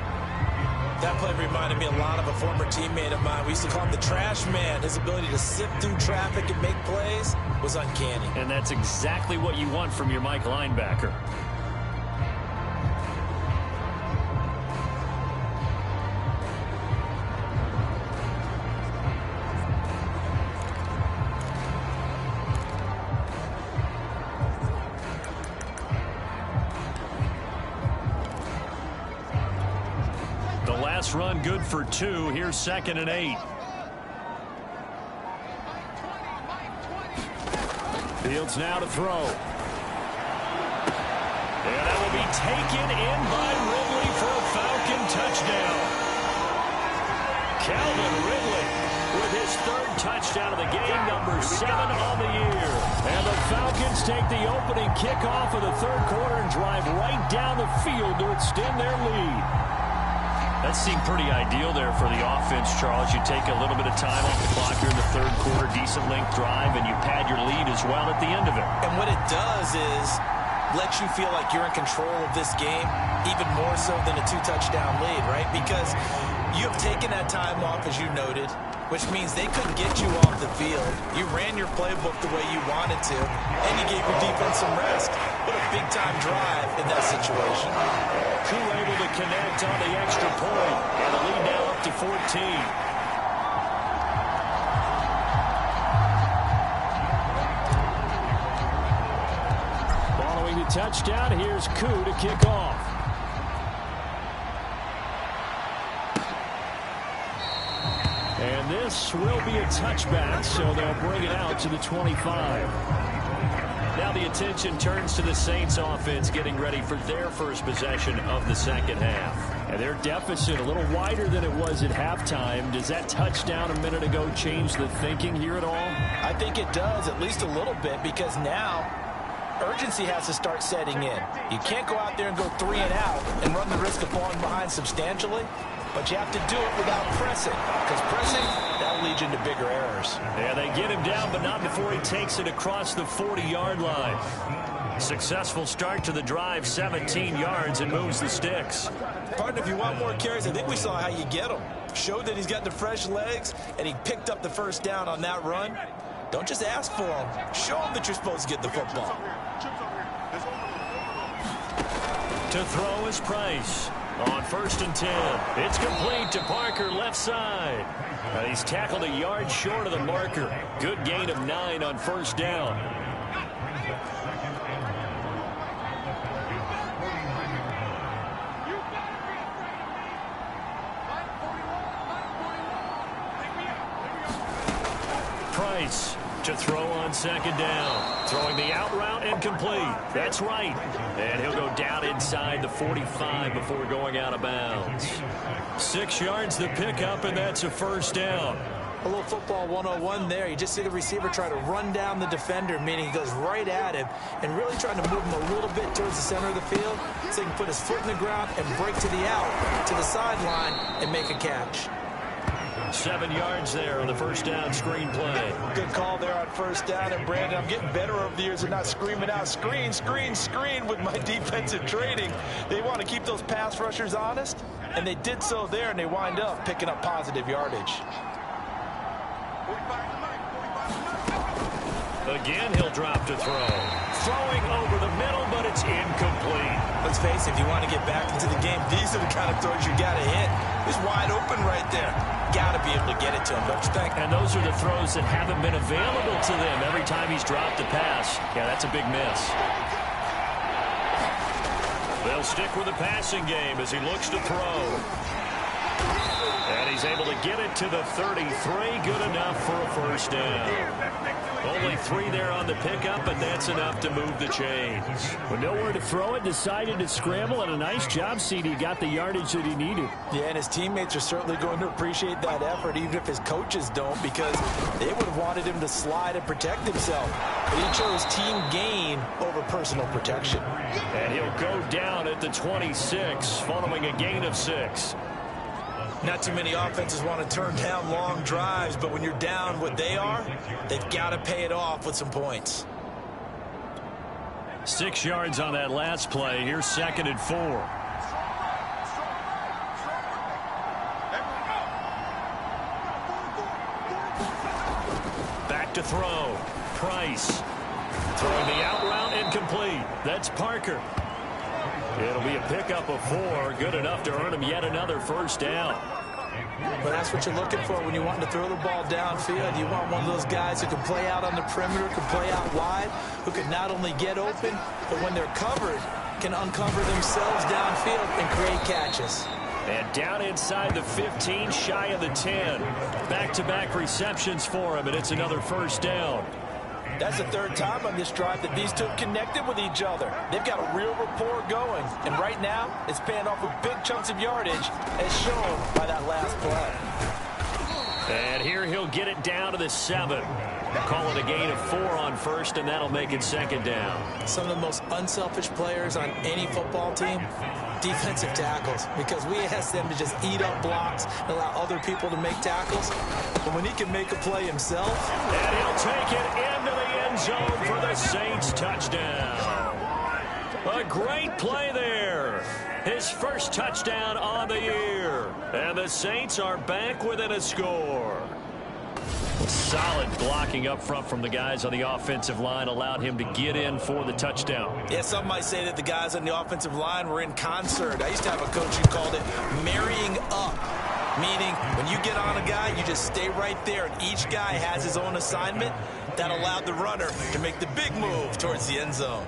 That play reminded me a lot of a former teammate of mine. We used to call him the trash man. His ability to sift through traffic and make plays was uncanny.
And that's exactly what you want from your Mike linebacker. Run good for 2. Here's 2nd and 8. Fields now to throw. And that will be taken in by Ridley for a Falcon touchdown. Calvin Ridley with his 3rd touchdown of the game, number 7 on the year. And the Falcons take the opening kickoff of the 3rd quarter and drive right down the field to extend their lead. That seemed pretty ideal there for the offense, Charles. You take a little bit of time off the clock here in the 3rd quarter, decent length drive, and you pad your lead as well at the end of it.
And what it does is let you feel like you're in control of this game, even more so than a 2-touchdown lead, right? Because you have taken that time off, as you noted, which means they couldn't get you off the field. You ran your playbook the way you wanted to, and you gave your defense some rest. What a big-time drive in that situation.
Who able to connect on the extra point, and the lead now up to 14. Following the touchdown, here's Koo to kick off. And this will be a touchback, so they'll bring it out to the 25. Now the attention turns to the Saints offense getting ready for their first possession of the 2nd half. And their deficit a little wider than it was at halftime. Does that touchdown a minute ago change the thinking here at all?
I think it does, at least a little bit, because now urgency has to start setting in. You can't go out there and go 3 and out and run the risk of falling behind substantially, but you have to do it without pressing, because pressing, that lead you into bigger errors.
Yeah, they get him down, but not before he takes it across the 40-yard line. Successful start to the drive, 17 yards, and moves the sticks.
Partner, if you want more carries, I think we saw how you get him. Showed that he's got the fresh legs, and he picked up the first down on that run. Don't just ask for him. Show him that you're supposed to get the football.
To throw is Price. On 1st and 10. It's complete to Parker, left side. And he's tackled a yard short of the marker. Good gain of 9 on 1st down. Price to throw on 2nd down. Throwing the out route incomplete. That's right. And he'll go down inside the 45 before going out of bounds. 6 yards the pickup, and that's a 1st down.
A little football 101 there. You just see the receiver try to run down the defender, meaning he goes right at him and really trying to move him a little bit towards the center of the field so he can put his foot in the ground and break to the out, to the sideline, and make a catch.
7 yards there on the 1st down screen play.
Good call there on 1st down. And, Brandon, I'm getting better over the years and not screaming out, screen, screen, screen with my defensive training. They want to keep those pass rushers honest, and they did so there, and they wind up picking up positive yardage.
Again, he'll drop to throw. Throwing over the middle, but it's incomplete.
Let's face it, if you want to get back into the game, these are the kind of throws you got to hit. He's wide open right there. Got to be able to get it to him, don't you think?
And those are the throws that haven't been available to them every time he's dropped a pass. Yeah, that's a big miss. They'll stick with the passing game as he looks to throw. And he's able to get it to the 33. Good enough for a 1st down. Only 3 there on the pickup, and that's enough to move the chains.
With nowhere to throw it, decided to scramble, and a nice job, CD. Got the yardage that he needed.
Yeah, and his teammates are certainly going to appreciate that effort, even if his coaches don't, because they would have wanted him to slide and protect himself. But he chose team gain over personal protection.
And he'll go down at the 26, following a gain of 6.
Not too many offenses want to turn down long drives, but when you're down what they are, they've got to pay it off with some points.
6 yards on that last play. Here's 2nd and 4. Back to throw. Price. Throwing the out route incomplete. That's Parker. It'll be a pickup of 4. Good enough to earn him yet another 1st down.
But that's what you're looking for when you want to throw the ball downfield. You want one of those guys who can play out on the perimeter, can play out wide, who can not only get open, but when they're covered, can uncover themselves downfield and create catches.
And down inside the 15, shy of the 10. Back-to-back receptions for him, and it's another 1st down.
That's the 3rd time on this drive that these two have connected with each other. They've got a real rapport going. And right now, it's paying off with big chunks of yardage, as shown by that last play.
And here he'll get it down to the 7. Call it a gain of 4 on 1st, and that'll make it 2nd down.
Some of the most unselfish players on any football team, defensive tackles, because we ask them to just eat up blocks and allow other people to make tackles. But when he can make a play himself,
and he'll take it into the end zone for the Saints touchdown. A great play there. His 1st touchdown on the year. And the Saints are back within a score. Solid blocking up front from the guys on the offensive line allowed him to get in for the touchdown.
Yeah, some might say that the guys on the offensive line were in concert. I used to have a coach who called it marrying up, meaning when you get on a guy, you just stay right there, and each guy has his own assignment. That allowed the runner to make the big move towards the end zone.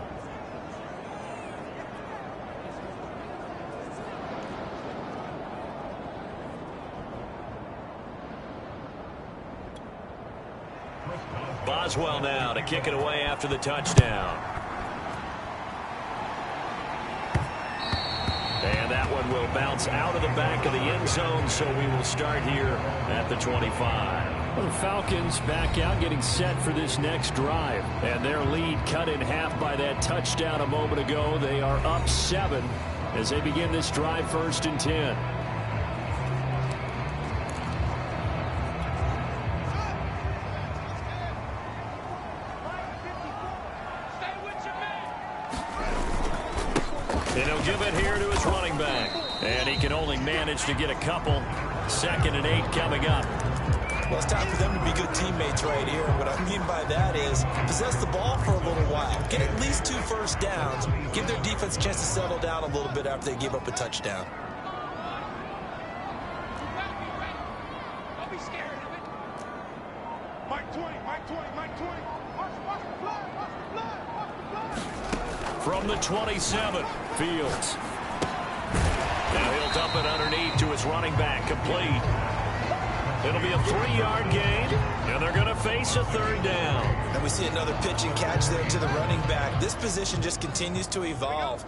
Boswell now to kick it away after the touchdown. And that one will bounce out of the back of the end zone, so we will start here at the 25.
Well, the Falcons back out, getting set for this next drive.
And their lead cut in half by that touchdown a moment ago. They are up 7 as they begin this drive, 1st and 10. And he'll give it here to his running back. And he can only manage to get a couple. 2nd and 8 coming up.
Well, it's time for them to be good teammates right here. What I mean by that is possess the ball for a little while. Get at least 2 first downs. Give their defense a chance to settle down a little bit after they give up a touchdown.
Don't be scared of it. Mike 20, Mike 20, Mike 20. Watch the blood, watch the blood, watch the blood.
From the 27, Fields. Now he'll dump it underneath to his running back, complete. It'll be a 3-yard gain, and they're going to face a 3rd down.
And we see another pitch and catch there to the running back. This position just continues to evolve.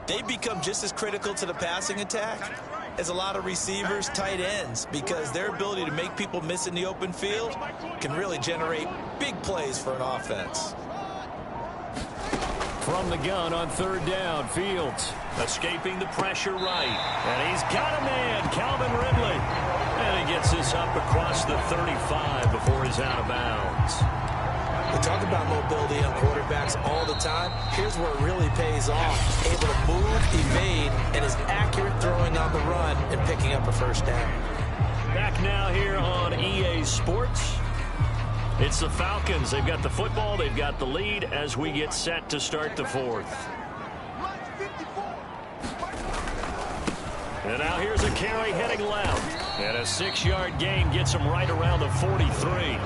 They become just as critical to the passing attack as a lot of receivers, tight ends, because their ability to make people miss in the open field can really generate big plays for an offense.
From the gun on 3rd down, Fields escaping the pressure right. And he's got a man, Calvin Ridley. And he gets this up across the 35 before he's out of bounds.
We talk about mobility on quarterbacks all the time. Here's where it really pays off. Able to move, evade, and is accurate throwing on the run and picking up a 1st down.
Back now here on EA Sports. It's the Falcons. They've got the football. They've got the lead as we get set to start the 4th. And now here's a carry heading left. And a 6-yard gain gets him right around the 43.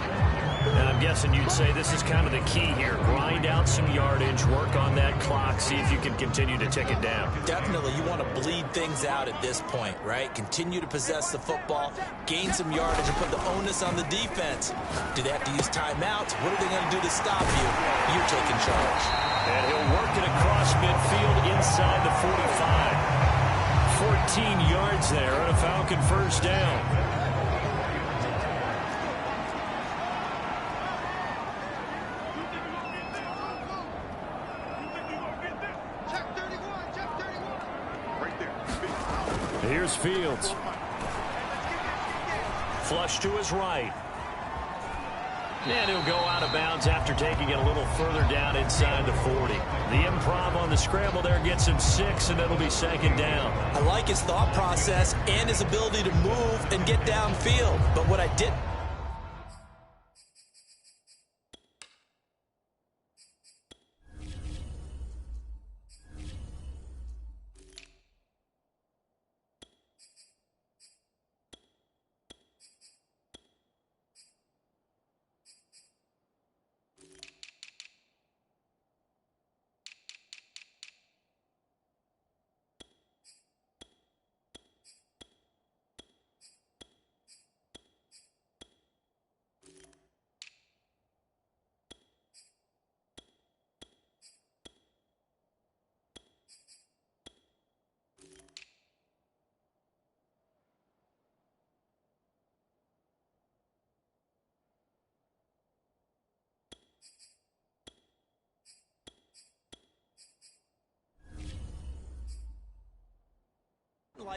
And I'm guessing you'd say this is kind of the key here. Grind out some yardage, work on that clock, see if you can continue to tick it down.
Definitely. You want to bleed things out at this point, right? Continue to possess the football, gain some yardage, and put the onus on the defense. Do they have to use timeouts? What are they going to do to stop you? You're taking charge.
And he'll work it across midfield inside the 45. 14 yards there and a Falcon 1st down. Here's Fields. Flush to his right. And he'll go out of bounds after taking it a little further down inside the 40. The improv on the scramble there gets him 6, and it'll be 2nd down.
I like his thought process and his ability to move and get downfield. But what I did...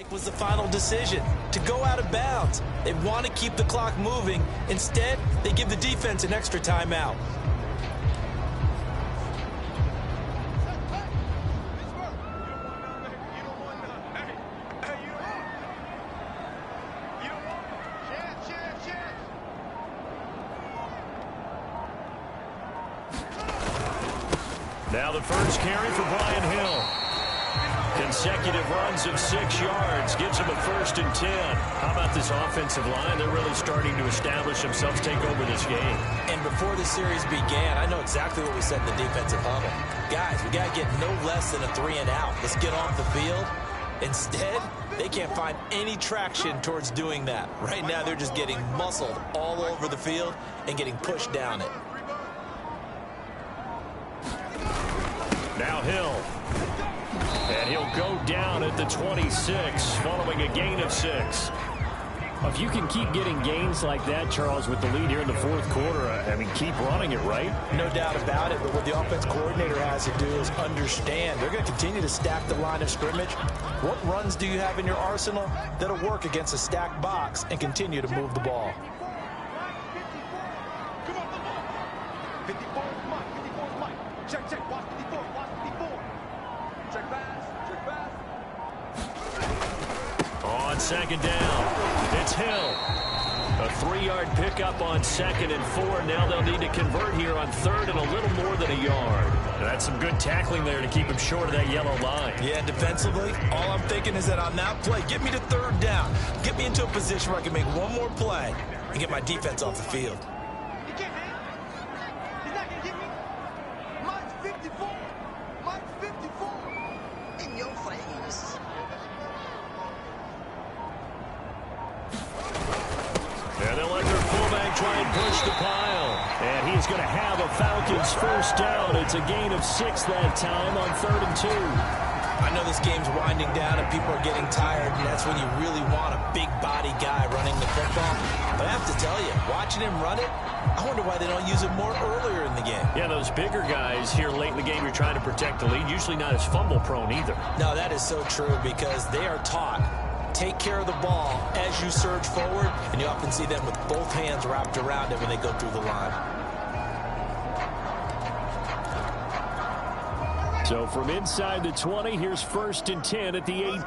was the final decision to go out of bounds. They want to keep the clock moving. Instead, they give the defense an extra timeout.
Now the first carry for Brian Hill. Consecutive runs of 6 yards gives him a 1st and 10. How about this offensive line? They're really starting to establish themselves, take over this game.
And before the series began, I know exactly what we said in the defensive huddle. Guys, we got to get no less than a 3 and out. Let's get off the field. Instead, they can't find any traction towards doing that. Right now, they're just getting muscled all over the field and getting pushed down it.
Now Hill. And he'll go down at the 26, following a gain of 6.
If you can keep getting gains like that, Charles, with the lead here in the 4th quarter, I mean, keep running it, right?
No doubt about it, but what the offense coordinator has to do is understand. They're going to continue to stack the line of scrimmage. What runs do you have in your arsenal that'll work against a stacked box and continue to move the ball?
54 is Mike. 54 is Mike. Check, check. Watch 54. Watch 54.
On second down, it's Hill. A 3-yard pickup on 2nd and 4. Now they'll need to convert here on 3rd and a little more than a yard. That's some good tackling there to keep him short of that yellow line.
Yeah, defensively, all I'm thinking is that on that play, get me to 3rd down. Get me into a position where I can make one more play and get my defense off the field.
You can't hang. He's not going to get me. Mine's 54. Mine's 54. In your face.
And they'll let their fullback try and push the pile. And he's going to have a Falcons first down. It's a gain of 6 that time on 3rd and 2.
I know this game's winding down and people are getting tired, and that's when you really want a big body guy running the football. But I have to tell you, watching him run it, I wonder why they don't use it more earlier in the game.
Yeah, those bigger guys here late in the game, you're trying to protect the lead, usually not as fumble prone either.
No, that is so true because they are taught take care of the ball as you surge forward, and you often see them with both hands wrapped around it when they go through the line.
So from inside the 20, here's 1st and 10 at the 18.
It's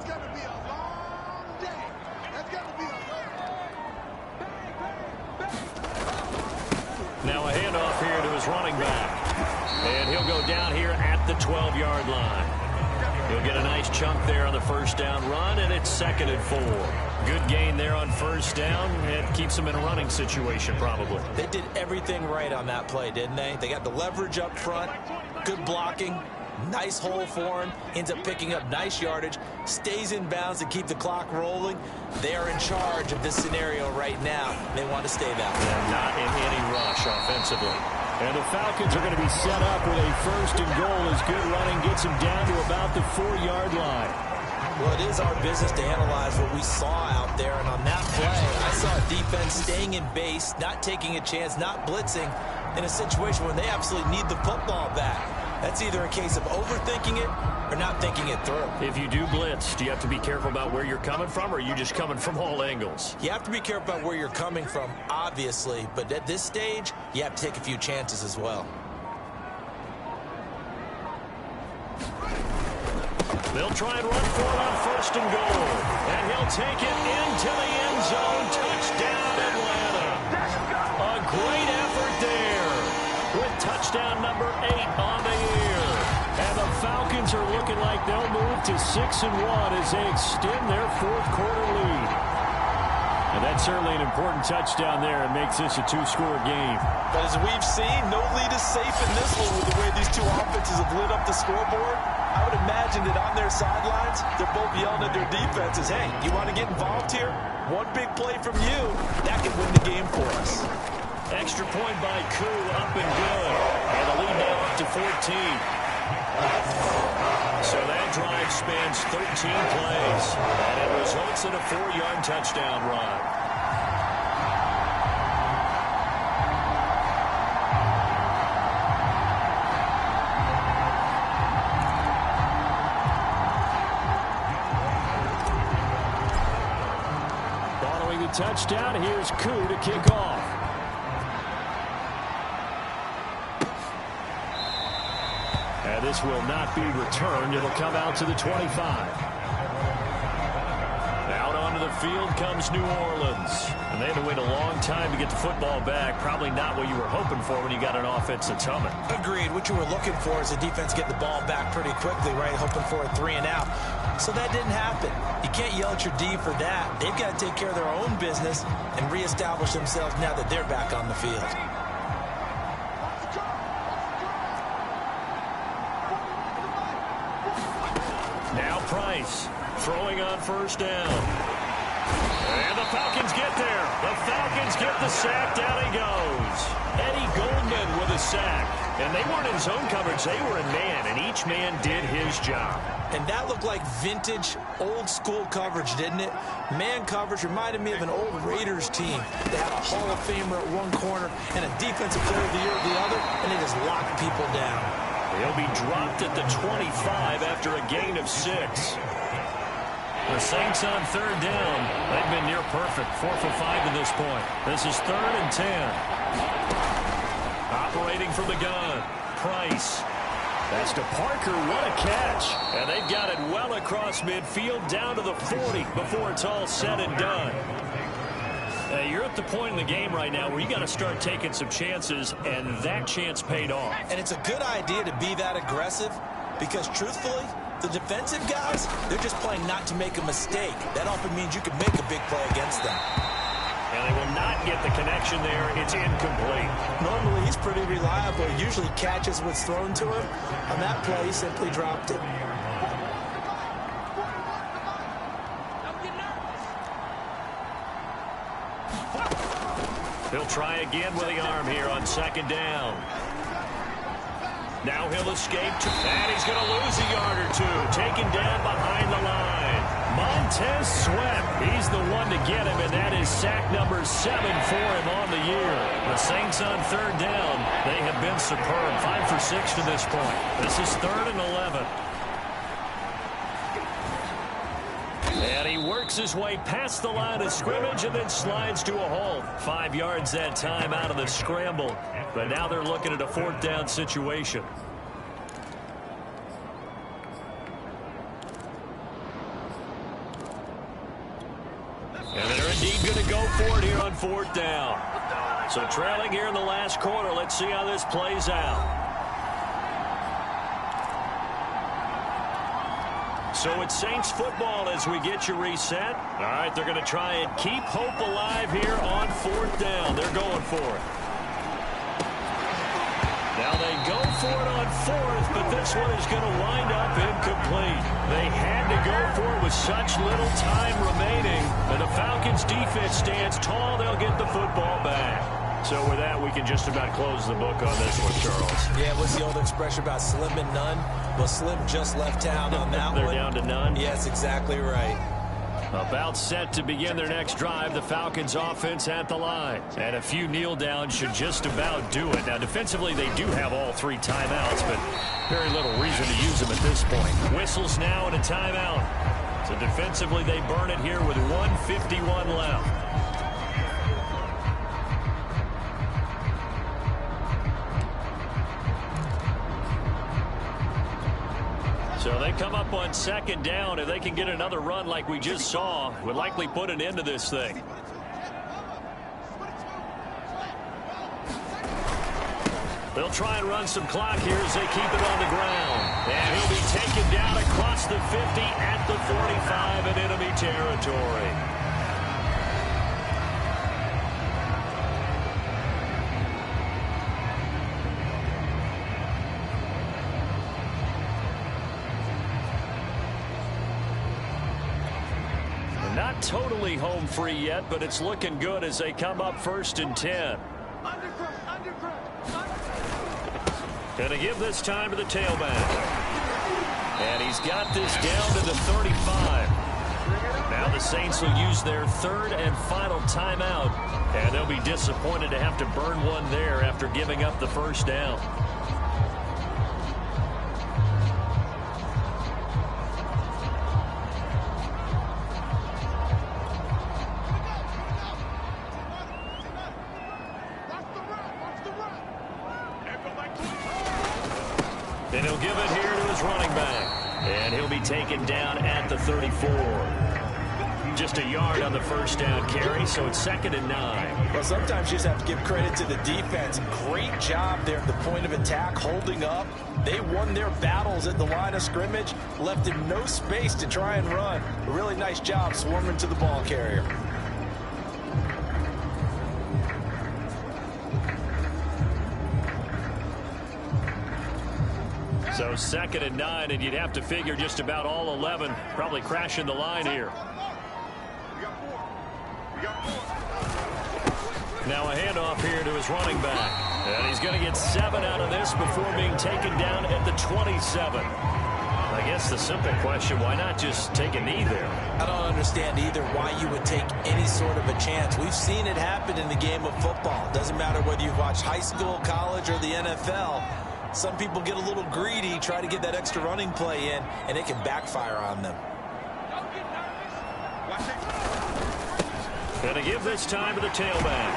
going to be a long day. That's going to be a long day.
Now a handoff here to his running back. And he'll go down here at the 12-yard line. He'll get a nice chunk there on the first down run, and it's 2nd and 4. Good gain there on first down. It keeps them in a running situation probably.
They did everything right on that play, didn't they? They got the leverage up front, good blocking, nice hole for him, ends up picking up nice yardage, stays in bounds to keep the clock rolling. They are in charge of this scenario right now. They want to stay that way.
And not in any rush offensively. And the Falcons are going to be set up with a 1st and goal as good running gets them down to about the 4-yard line.
Well, it is our business to analyze what we saw out there, and on that play, I saw a defense staying in base, not taking a chance, not blitzing, in a situation where they absolutely need the football back. That's either a case of overthinking it or not thinking it through.
If you do blitz, do you have to be careful about where you're coming from, or are you just coming from all angles?
You have to be careful about where you're coming from, obviously, but at this stage, you have to take a few chances as well.
They'll try and run for it on 1st and goal. And he'll take it into the end zone. Touchdown, Atlanta. A great effort there with touchdown number 8 on the year. And the Falcons are looking like they'll move to 6-1 as they extend their 4th quarter lead. And that's certainly an important touchdown there and makes this a 2-score game.
But as we've seen, no lead is safe in this one with the way these two offenses have lit up the scoreboard. I would imagine that on their sidelines, they're both yelling at their defenses, hey, you want to get involved here? One big play from you, that could win the game for us.
Extra point by Koo, up and good. And the lead now up to 14. So that drive spans 13 plays, and it results in a 4-yard touchdown run. Following the touchdown, here's Koo to kick off. And this will not be returned. It'll come out to the 25. Out onto the field comes New Orleans. And they had to wait a long time to get the football back. Probably not what you were hoping for when you got an offense that's humming.
Agreed. What you were looking for is a defense get the ball back pretty quickly, right? Hoping for a 3-and-out. So that didn't happen. You can't yell at your D for that. They've got to take care of their own business and reestablish themselves now that they're back on the field.
Now Price throwing on first down. And the Falcons get there. The Falcons get the sack. Down he goes. Eddie Goldman with a sack. And they weren't in zone coverage. They were in man, and each man did his job.
And that looked like vintage, old-school coverage, didn't it? Man coverage reminded me of an old Raiders team that had a Hall of Famer at one corner and a Defensive Player of the Year at the other, and they just locked people down.
He'll be dropped at the 25 after a gain of 6. The Saints on third down. They've been near perfect. 4 for 5 to this point. This is 3rd and 10. Operating from the gun. Price. That's to Parker. What a catch. And they've got it well across midfield down to the 40 before it's all said and done. You're at the point in the game right now where you got to start taking some chances, and that chance paid off.
And it's a good idea to be that aggressive because, truthfully, the defensive guys, they're just playing not to make a mistake. That often means you can make a big play against them.
And they will not get the connection there. It's incomplete.
Normally, he's pretty reliable. He usually catches what's thrown to him. On that play, he simply dropped it.
He'll try again with the arm here on 2nd down. Now he'll escape, and he's going to lose a yard or two. Taken down behind the line. Montez Sweat, he's the one to get him, and that is sack number 7 for him on the year. The Saints on 3rd down. They have been superb. 5 for 6 to this point. This is 3rd and 11. And he works his way past the line of scrimmage and then slides to a halt. 5 yards that time out of the scramble. But now they're looking at a 4th down situation. And they're indeed going to go for it here on 4th down. So trailing here in the last quarter. Let's see how this plays out. So it's Saints football as we get you reset. All right, they're going to try and keep hope alive here on 4th down. They're going for it. Now they go for it on 4th, but this one is going to wind up incomplete. They had to go for it with such little time remaining. And the Falcons defense stands tall. They'll get the football back. So with that, we can just about close the book on this one, Charles.
Yeah, what's the old expression about slim and none? Well, Slim just left town on that
They're
one.
down to none.
Yes, exactly right.
About set to begin their next drive, the Falcons offense at the line. And a few kneel downs should just about do it. Now, defensively, they do have all 3 timeouts, but very little reason to use them at this point. Whistles now and a timeout. So defensively, they burn it here with 1:51 left. So they come up on 2nd down. If they can get another run like we just saw, would likely put an end to this thing. They'll try and run some clock here as they keep it on the ground. And he'll be taken down across the 50 at the 45 in enemy territory. Not totally home free yet, but it's looking good as they come up 1st and 10. Gonna give this time to the tailback. And he's got this down to the 35. Now the Saints will use their 3rd and final timeout. And they'll be disappointed to have to burn one there after giving up the 1st down. And he'll give it here to his running back. And he'll be taken down at the 34. Just a yard on the 1st down carry, so it's 2nd and 9.
Well, sometimes you just have to give credit to the defense. Great job there at the point of attack, holding up. They won their battles at the line of scrimmage, left him no space to try and run. A really nice job swarming to the ball carrier.
So 2nd and 9, and you'd have to figure just about all 11 probably crashing the line here. Now a handoff here to his running back. And he's going to get 7 out of this before being taken down at the 27. I guess the simple question, why not just take a knee there?
I don't understand either why you would take any sort of a chance. We've seen it happen in the game of football. Doesn't matter whether you've watched high school, college, or the NFL. Some people get a little greedy, try to get that extra running play in, and it can backfire on them.
Going to give this time to the tailback.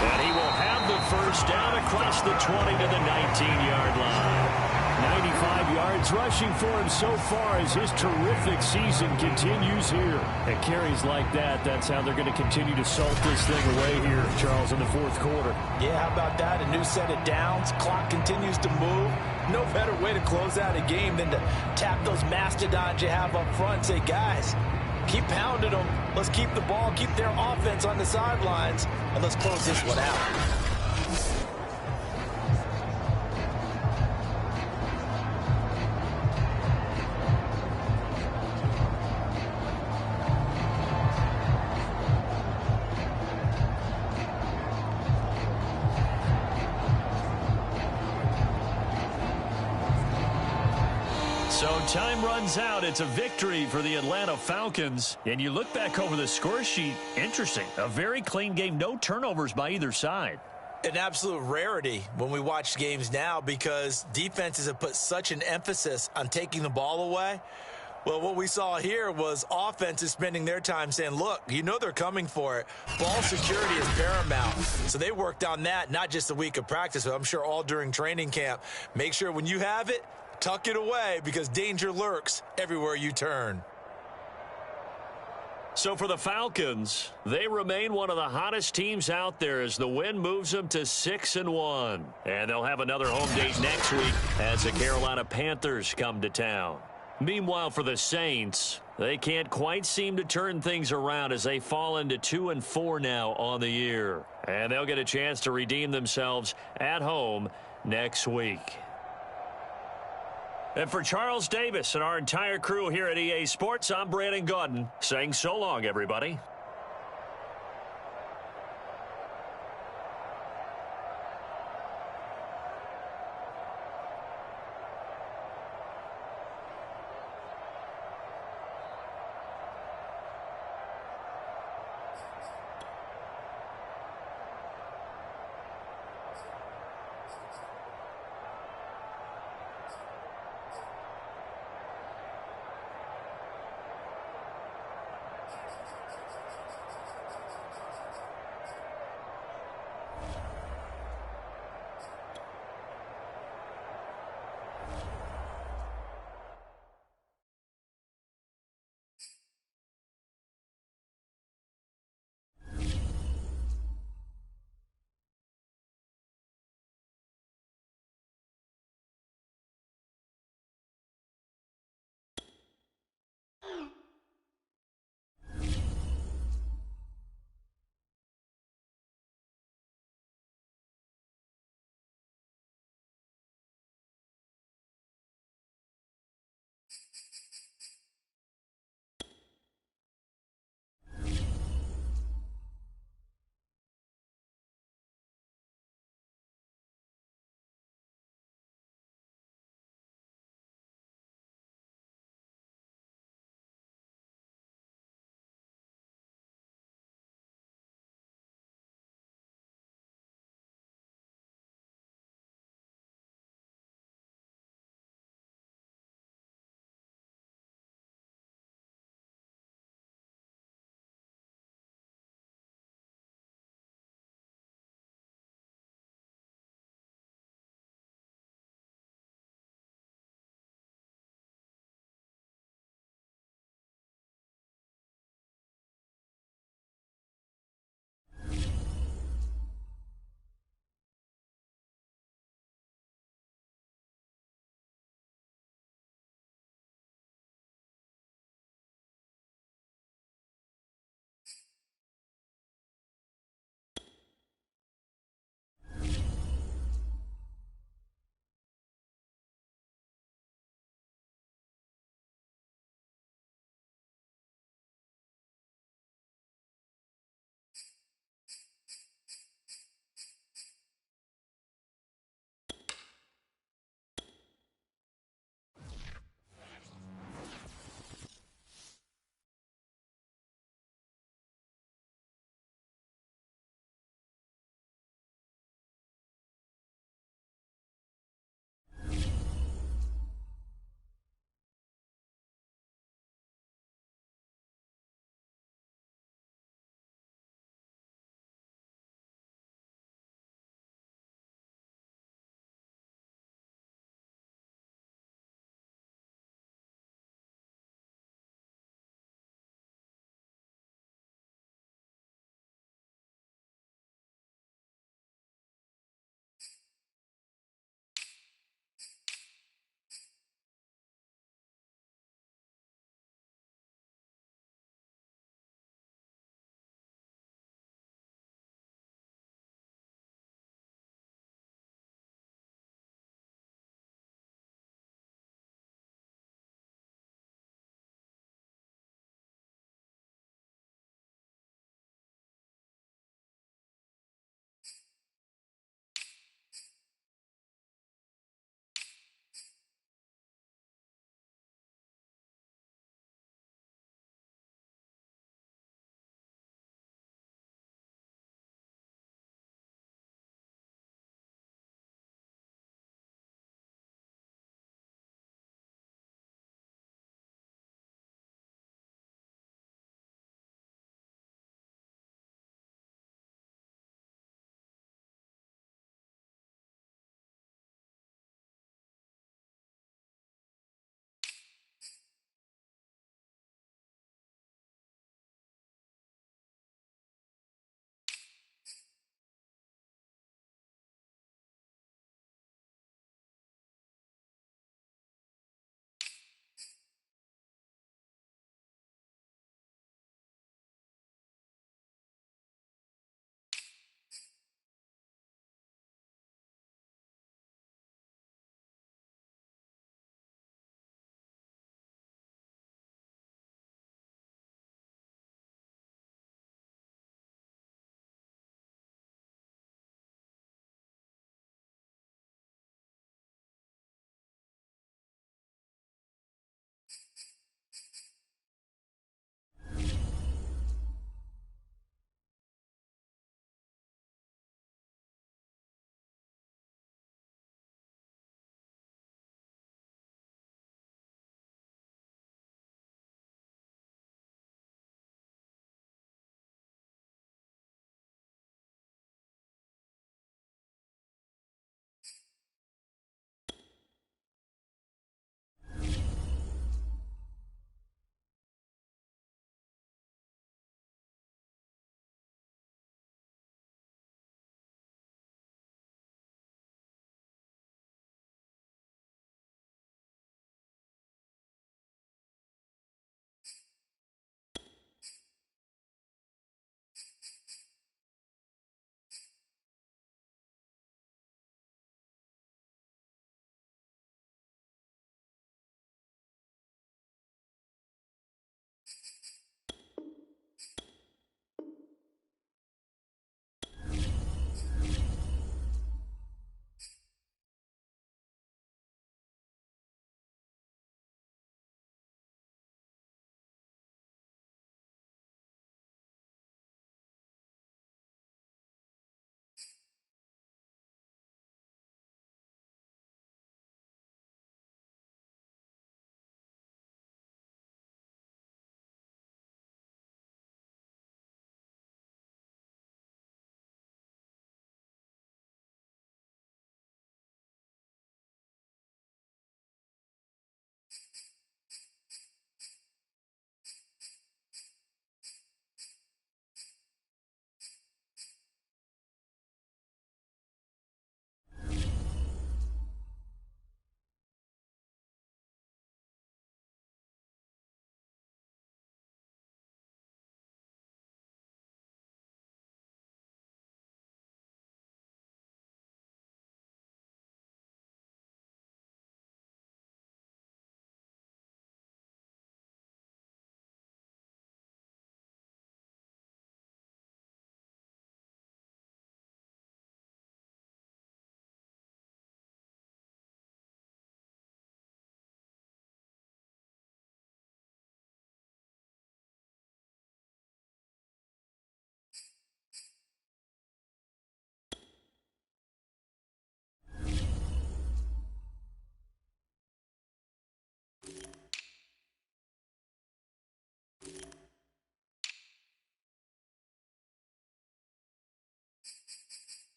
And he will have the first down across the 20 to the 19-yard line.
95 yards rushing for him so far as his terrific season continues here. And carries like that, that's how they're going to continue to salt this thing away here, Charles, in the fourth quarter.
Yeah, how about that? A new set of downs. Clock continues to move. No better way to close out a game than to tap those mastodons you have up front and say, guys, keep pounding them. Let's keep the ball, keep their offense on the sidelines, and let's close this one out.
So time runs out. It's a victory for the Atlanta Falcons. And you look back over the score sheet, interesting. A very clean game, no turnovers by either side.
An absolute rarity when we watch games now because defenses have put such an emphasis on taking the ball away. Well, what we saw here was offenses spending their time saying, look, you know they're coming for it. Ball security is paramount. So they worked on that, not just a week of practice, but I'm sure all during training camp. Make sure when you have it, tuck it away because danger lurks everywhere you turn.
So for the Falcons, they remain one of the hottest teams out there as the win moves them to 6-1. And they'll have another home date next week as the Carolina Panthers come to town. Meanwhile, for the Saints, they can't quite seem to turn things around as they fall into 2-4 now on the year. And they'll get a chance to redeem themselves at home next week. And for Charles Davis and our entire crew here at EA Sports, I'm Brandon Gaudin saying so long, everybody.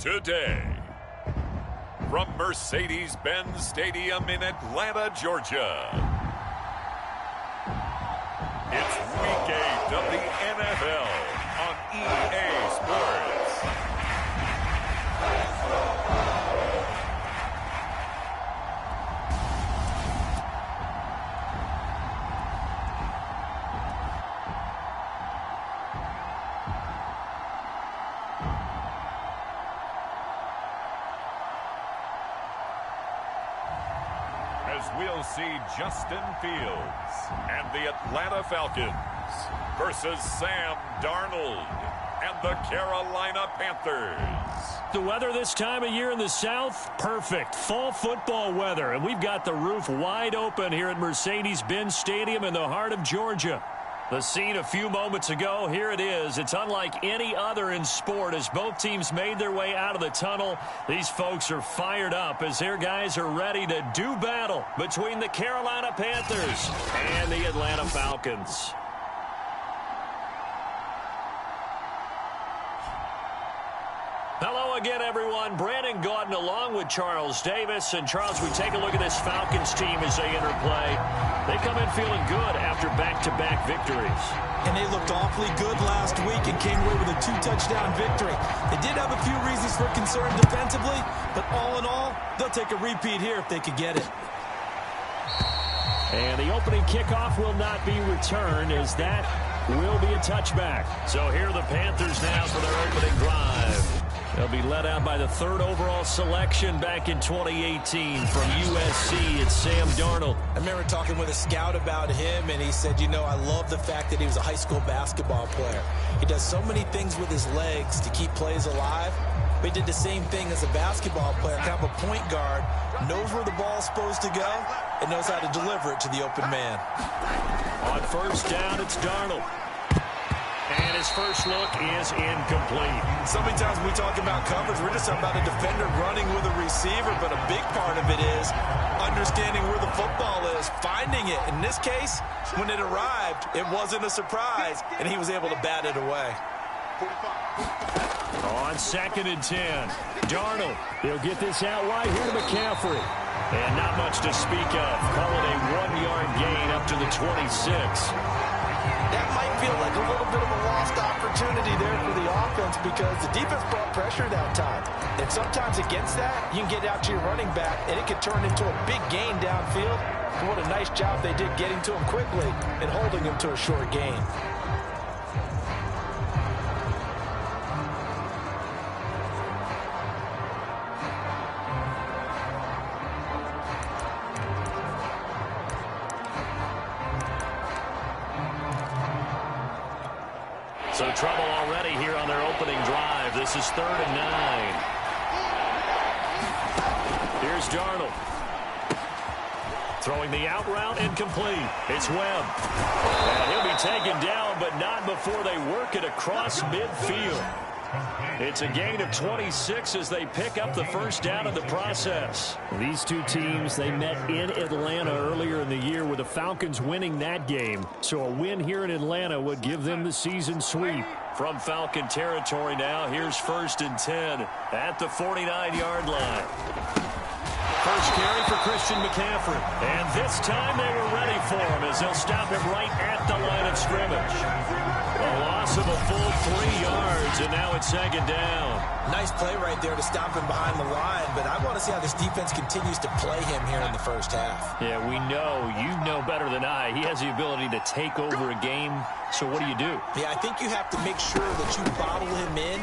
today. From Mercedes-Benz Stadium in Atlanta, Georgia, it's Week 8 of the NFL on EA Sports. We'll see Justin Fields and the Atlanta Falcons versus Sam Darnold and the Carolina Panthers.
The weather this time of year in the South, perfect. Fall football weather, and we've got the roof wide open here at Mercedes-Benz Stadium in the heart of Georgia. The scene a few moments ago, here it is. It's unlike any other in sport as both teams made their way out of the tunnel. These folks are fired up as their guys are ready to do battle between the Carolina Panthers and the Atlanta Falcons. Hello again, everyone. Brandon Gaudin along with Charles Davis. And, Charles, we take a look at this Falcons team as they enter play. They come in feeling good after back-to-back victories.
And they looked awfully good last week and came away with a 2-touchdown victory. They did have a few reasons for concern defensively, but all in all, they'll take a repeat here if they could get it.
And the opening kickoff will not be returned as that will be a touchback. So here are the Panthers now for their opening drive. They'll be led out by the 3rd overall selection back in 2018 from USC. It's Sam Darnold.
I remember talking with a scout about him, and he said, you know, I love the fact that he was a high school basketball player. He does so many things with his legs to keep plays alive. But he did the same thing as a basketball player, kind of a point guard, knows where the ball's supposed to go, and knows how to deliver it to the open man.
On first down, it's Darnold. And his first look is incomplete.
So many times when we talk about coverage, we're just talking about a defender running with a receiver, but a big part of it is understanding where the football is, finding it. In this case, when it arrived, it wasn't a surprise, and he was able to bat it away.
On 2nd and 10, Darnold. He'll get this out wide here to McCaffrey. And not much to speak of. Call it a 1-yard gain up to the 26.
That might feel like a little bit of a lost opportunity there for the offense because the defense brought pressure that time. And sometimes against that, you can get out to your running back, and it could turn into a big gain downfield. And what a nice job they did getting to him quickly and holding him to a short gain.
So trouble already here on their opening drive. This is 3rd and 9. Here's Darnold. Throwing the out route incomplete. It's Webb. And he'll be taken down, but not before they work it across midfield. It's a gain of 26 as they pick up the first down in the process. These two teams, they met in Atlanta earlier in the year with the Falcons winning that game. So a win here in Atlanta would give them the season sweep. From Falcon territory now, here's 1st and 10 at the 49-yard line. First carry for Christian McCaffrey. And this time they were ready for him as they'll stop him right at the line of scrimmage. A loss of a full 3 yards, and now it's 2nd down.
Nice play right there to stop him behind the line, but I want to see how this defense continues to play him here in the first half.
Yeah, we know. You know better than I. He has the ability to take over a game. So what do you do?
Yeah, I think you have to make sure that you bottle him in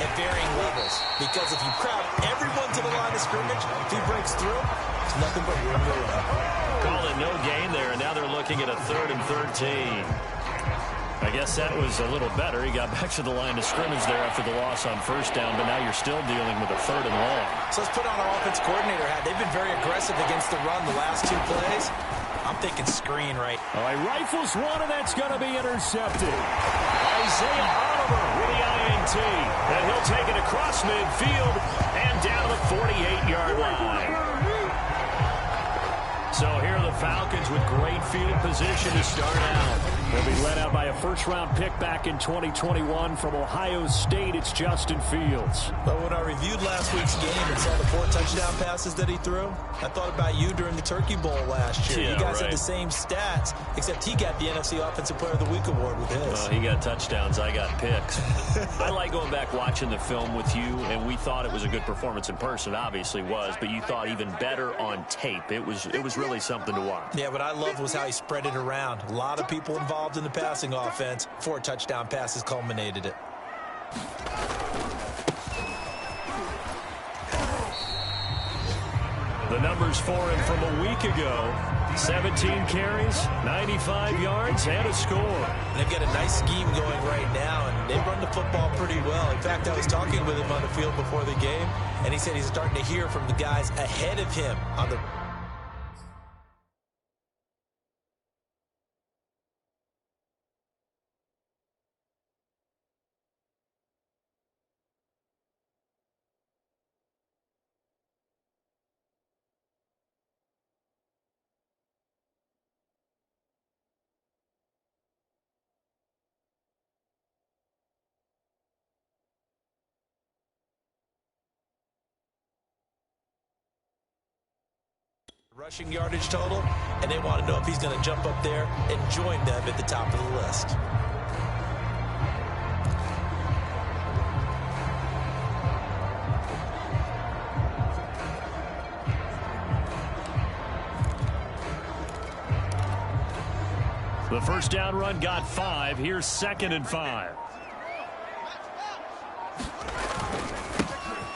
at varying levels. Because if you crowd everyone to the line of scrimmage, if he breaks through, it's nothing but room to run.
Call it no gain there, and now they're looking at a 3rd and 13. I guess that was a little better. He got back to the line of scrimmage there after the loss on first down, but now you're still dealing with a 3rd and long.
So let's put on our offense coordinator hat. They've been very aggressive against the run the last 2 plays. I'm thinking screen right.
All right, rifles one, and that's going to be intercepted. Isaiah Oliver with the INT. And he'll take it across midfield and down to the 48-yard line. So here are the Falcons with great field position to start out. They'll be led out by a first-round pick
back in 2021 from Ohio State. It's Justin Fields.
But when I reviewed last week's game and saw the 4 touchdown passes that he threw, I thought about you during the Turkey Bowl last year.
Yeah,
you guys
right.
had the same stats, except he got the NFC Offensive Player of the Week award with his.
He got touchdowns. I got picks. I like going back watching the film with you, and we thought it was a good performance in person. Obviously was, but you thought even better on tape. It was really something to watch.
Yeah, what I loved was how he spread it around. A lot of people involved in the passing offense. 4 touchdown passes culminated it.
The numbers for him from a week ago: 17 carries, 95 yards, and a score.
And they've got a nice scheme going right now, and they run the football pretty well. In fact, I was talking with him on the field before the game, and he said he's starting to hear from the guys ahead of him on the rushing yardage total, and they want to know if he's going to jump up there and join them at the top of the list.
The first down run got 5. Here's 2nd and 5.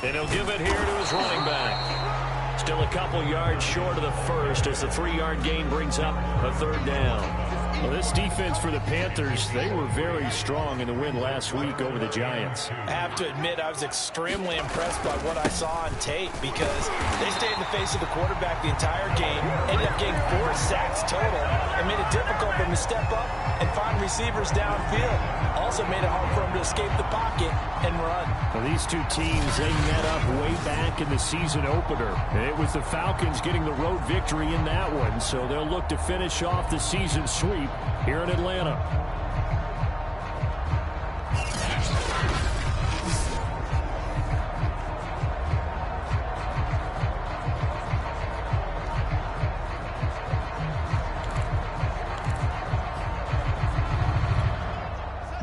And he'll give it here to his running back. Still a couple yards short of the first as the 3-yard gain brings up a 3rd down. Well, this defense for the Panthers, they were very strong in the win last week over the Giants.
I have to admit, I was extremely impressed by what I saw on tape because they stayed in the face of the quarterback the entire game, ended up getting 4 sacks total, and made it difficult for them to step up and find receivers downfield. Also made it hard for them to escape the pocket and run.
Well, these two teams, they met up way back in the season opener. It was the Falcons getting the road victory in that one, so they'll look to finish off the season sweep here in Atlanta.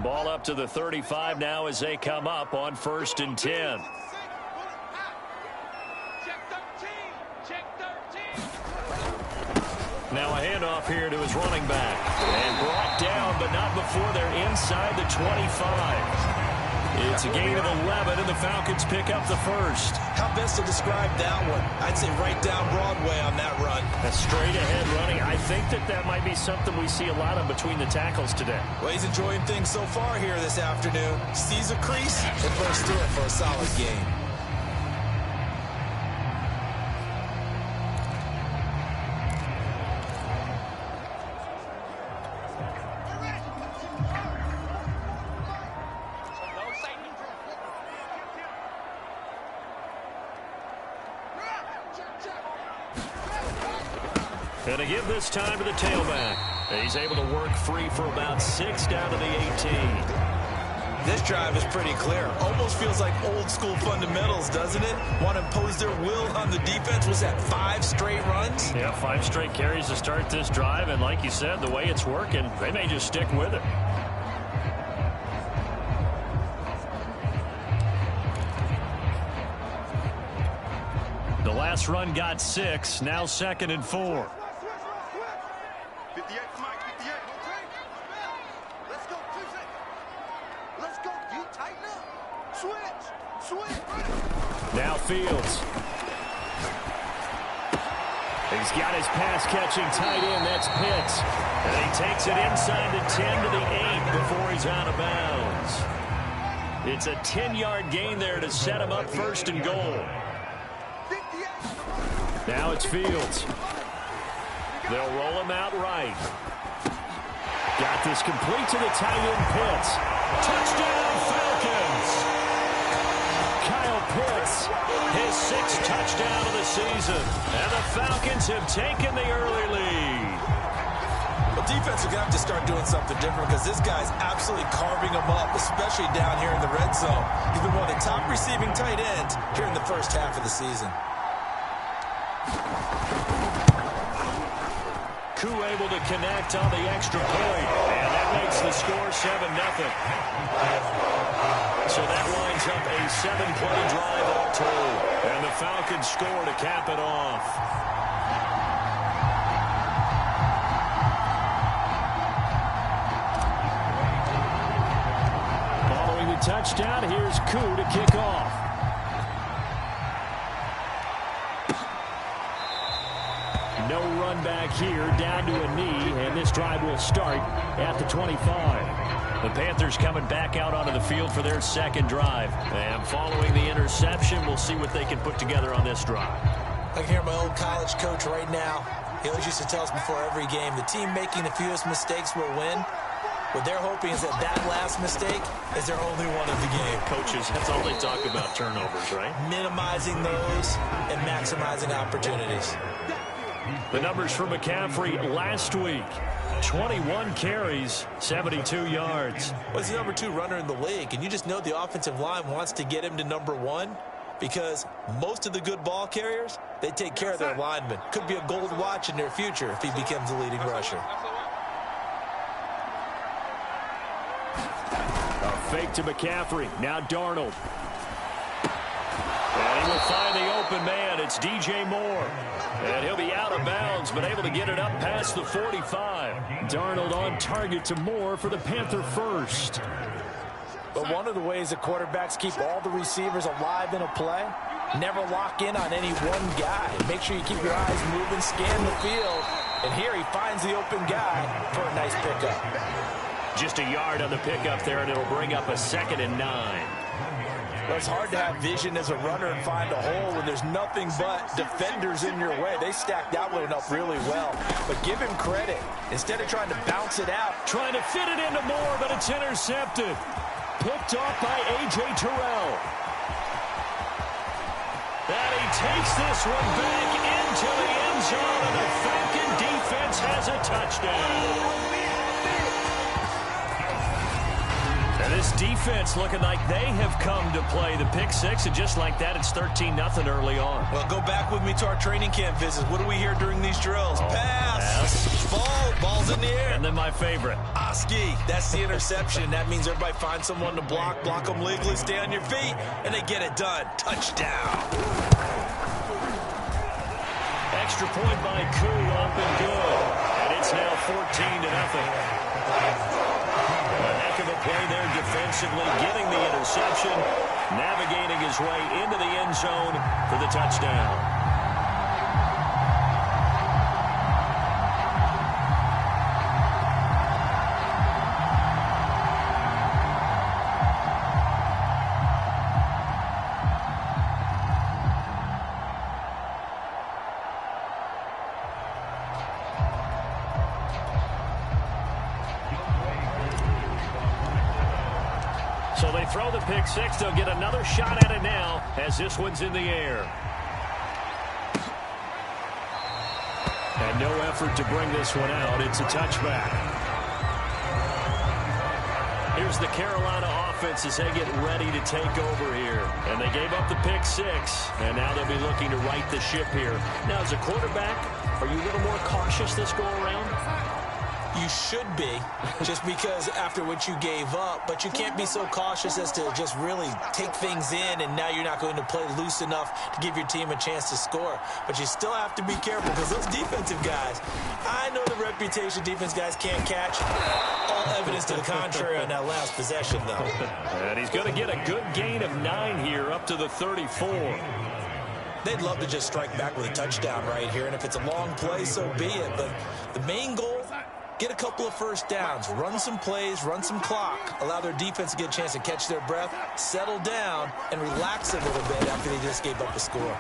Ball up to the 35 now as they come up on 1st and 10. Now a handoff here to his running back. And brought down, but not before they're inside the 25. It's a gain of 11, and the Falcons pick up the first.
How best to describe that one? I'd say right down Broadway on that run.
A straight-ahead running. I think that might be something we see a lot of between the tackles today.
Well, he's enjoying things so far here this afternoon. Sees a crease and bursts through it for a solid gain.
And to give this time to the tailback. He's able to work free for about 6 down to the 18.
This drive is pretty clear. Almost feels like old school fundamentals, doesn't it? Want to impose their will on the defense. Was that 5 straight runs?
Yeah, 5 straight carries to start this drive. And like you said, the way it's working, they may just stick with it. The last run got 6. Now 2nd and 4.
58 for Mike, 58. Let's go, let's go, you tighten up. Switch.
Now Fields. He's got his pass-catching tight end. That's Pitts. And he takes it inside the 10 to the 8 before he's out of bounds. It's a 10-yard gain there to set him up 1st and goal. Now it's Fields. They'll roll him out right. Got this complete to the tight end, Pitts. Touchdown, Falcons! Kyle Pitts, his 6th touchdown of the season. And the Falcons have taken the early lead.
Well, defense are going to have to start doing something different because this guy's absolutely carving them up, especially down here in the red zone. He's been one of the top receiving tight ends here in the first half of the season.
Koo able to connect on the extra point, and that makes the score 7-0. So that lines up a 7-play drive all told, and the Falcons score to cap it off.
Following the touchdown, here's Koo to kick off. No run back here, down to a knee, and this drive will start at the 25.
The Panthers coming back out onto the field for their second drive. And following the interception, we'll see what they can put together on this drive.
I can hear my old college coach right now. He always used to tell us before every game, the team making the fewest mistakes will win. What they're hoping is that last mistake is their only one of the game.
Coaches, that's all they talk about, turnovers, right?
Minimizing those and maximizing opportunities.
The numbers for McCaffrey last week. 21 carries, 72 yards.
Well, he's the #2 runner in the league, and you just know the offensive line wants to get him to #1 because most of the good ball carriers, they take care of their linemen. Could be a gold watch in their future if he becomes the leading rusher.
A fake to McCaffrey. Now Darnold.
And he will find the open man. It's DJ Moore. And he'll be out of bounds, but able to get it up past the 45.
Darnold on target to Moore for the Panther first.
But one of the ways that quarterbacks keep all the receivers alive in a play, never lock in on any one guy. Make sure you keep your eyes moving, scan the field. And here he finds the open guy for a nice pickup.
Just a yard on the pickup there, and it'll bring up a 2nd and 9.
Well, it's hard to have vision as a runner and find a hole when there's nothing but defenders in your way. They stacked that one up really well. But give him credit. Instead of trying to bounce it out.
Trying to fit it into Moore, but it's intercepted. Picked off by A.J. Terrell.
And he takes this one back into the end zone, and the Falcon defense has a touchdown. And this defense looking like they have come to play. The pick six, and just like that, it's 13-0 early on.
Well, go back with me to our training camp visits. What do we hear during these drills? Pass. Ball's in the air.
And then my favorite.
Oski. That's the interception. That means everybody finds someone to block them legally, stay on your feet, and they get it done. Touchdown.
Extra point by Koo, up and good. And it's now 14-0. A heck of a play there defensively, getting the interception, navigating his way into the end zone for the touchdown. So they throw the pick six. They'll get another shot at it now as this one's in the air. And no effort to bring this one out. It's a touchback. Here's the Carolina offense as they get ready to take over here. And they gave up the pick six, and now they'll be looking to right the ship here. Now, as a quarterback, are you a little more cautious this go around?
You should be, just because after what you gave up, but you can't be so cautious as to just really take things in, and now you're not going to play loose enough to give your team a chance to score. But you still have to be careful, because those defensive guys, I know the reputation defense guys can't catch. All evidence to the contrary on that last possession, though.
And he's going to get a good gain of 9 here, up to the 34.
They'd love to just strike back with a touchdown right here, and if it's a long play, so be it. But the main goal, get a couple of first downs, run some plays, run some clock, allow their defense to get a chance to catch their breath, settle down, and relax a little bit after they just gave up a score.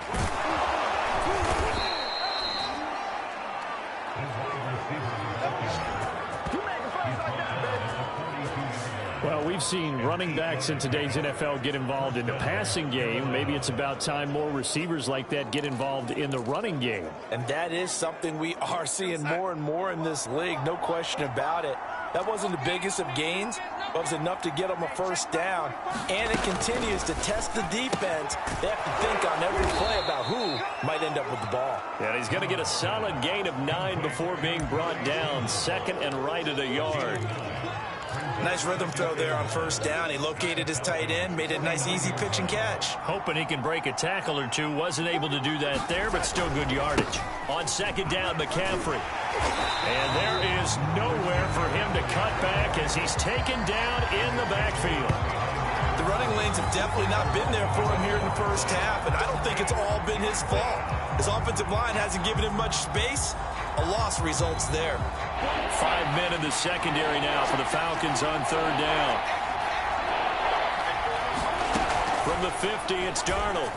Well, we we've seen running backs in today's NFL get involved in the passing game. Maybe it's about time more receivers like that get involved in the running game.
And that is something we are seeing more and more in this league, no question about it. That wasn't the biggest of gains, but it was enough to get them a first down. And it continues to test the defense. They have to think on every play about who might end up with the ball.
And he's going to get a solid gain of 9 before being brought down. Second and right at a yard.
Nice rhythm throw there on first down. He located his tight end, made a nice easy pitch and catch.
Hoping he can break a tackle or two. Wasn't able to do that there, but still good yardage. On second down, McCaffrey. And there is nowhere for him to cut back as he's taken down in the backfield.
The running lanes have definitely not been there for him here in the first half, and I don't think it's all been his fault. His offensive line hasn't given him much space. A loss results there.
5 men in the secondary now for the Falcons on third down. From the 50, it's Darnold.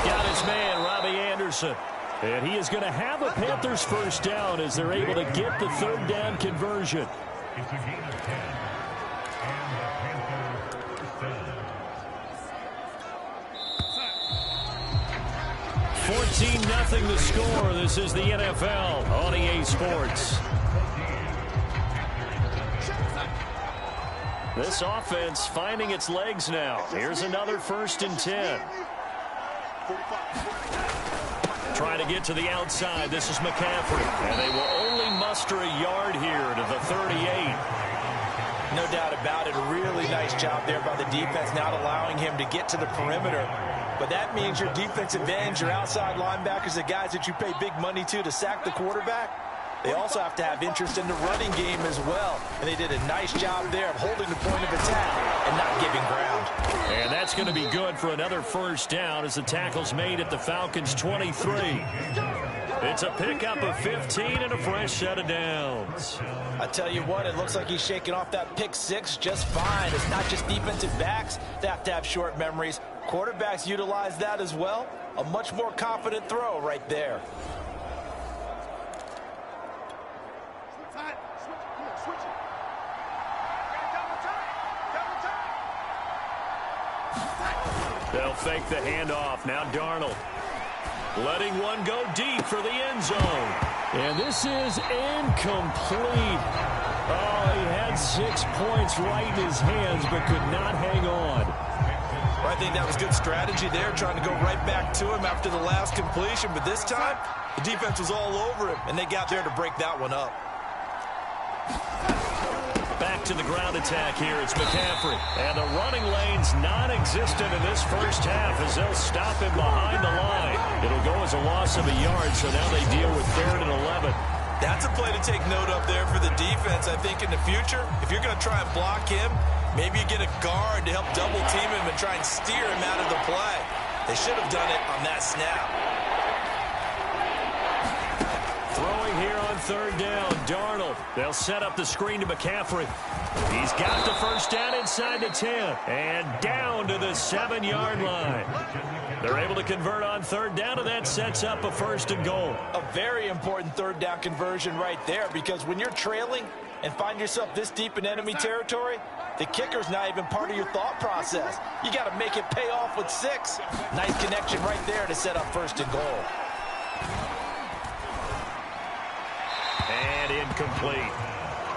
Got his man, Robbie Anderson. And he is going to have a Panthers first down as they're able to get the third down conversion.
It's a gain of 10. And the Panthers first down.
14-0 the score. This is the NFL on EA Sports. This offense finding its legs now. Here's another 1st and 10. Trying to get to the outside. This is McCaffrey. And they will only muster a yard here to the 38.
No doubt about it. A really nice job there by the defense, not allowing him to get to the perimeter. But that means your defensive ends, your outside linebackers, the guys that you pay big money to sack the quarterback, they also have to have interest in the running game as well. And they did a nice job there of holding the point of attack and not giving ground.
And that's going to be good for another first down as the tackle's made at the Falcons' 23. It's a pickup of 15 and a fresh set of downs.
I tell you what, it looks like he's shaking off that pick six just fine. It's not just defensive backs that have to have short memories. Quarterbacks utilize that as well. A much more confident throw right there.
They'll fake the handoff. Now Darnold letting one go deep for the end zone. And this is incomplete. Oh, he had 6 points right in his hands but could not hang on.
Well, I think that was good strategy there, trying to go right back to him after the last completion. But this time, the defense was all over him, and they got there to break that one up.
Back to the ground attack here. It's McCaffrey. And the running lane's non-existent in this first half as they'll stop him behind the line. It'll go as a loss of a yard, so now they deal with 3rd and 11.
That's a play to take note of there for the defense. I think in the future, if you're going to try and block him, maybe you get a guard to help double team him and try and steer him out of the play. They should have done it on that snap.
Throwing here on third down, Darnold. They'll set up the screen to McCaffrey. He's got the first down inside the 10 and down to the 7-yard line. They're able to convert on third down, and that sets up a 1st and goal.
A very important third down conversion right there, because when you're trailing and find yourself this deep in enemy territory, the kicker's not even part of your thought process. You got to make it pay off with 6. Nice connection right there to set up 1st and goal.
And incomplete.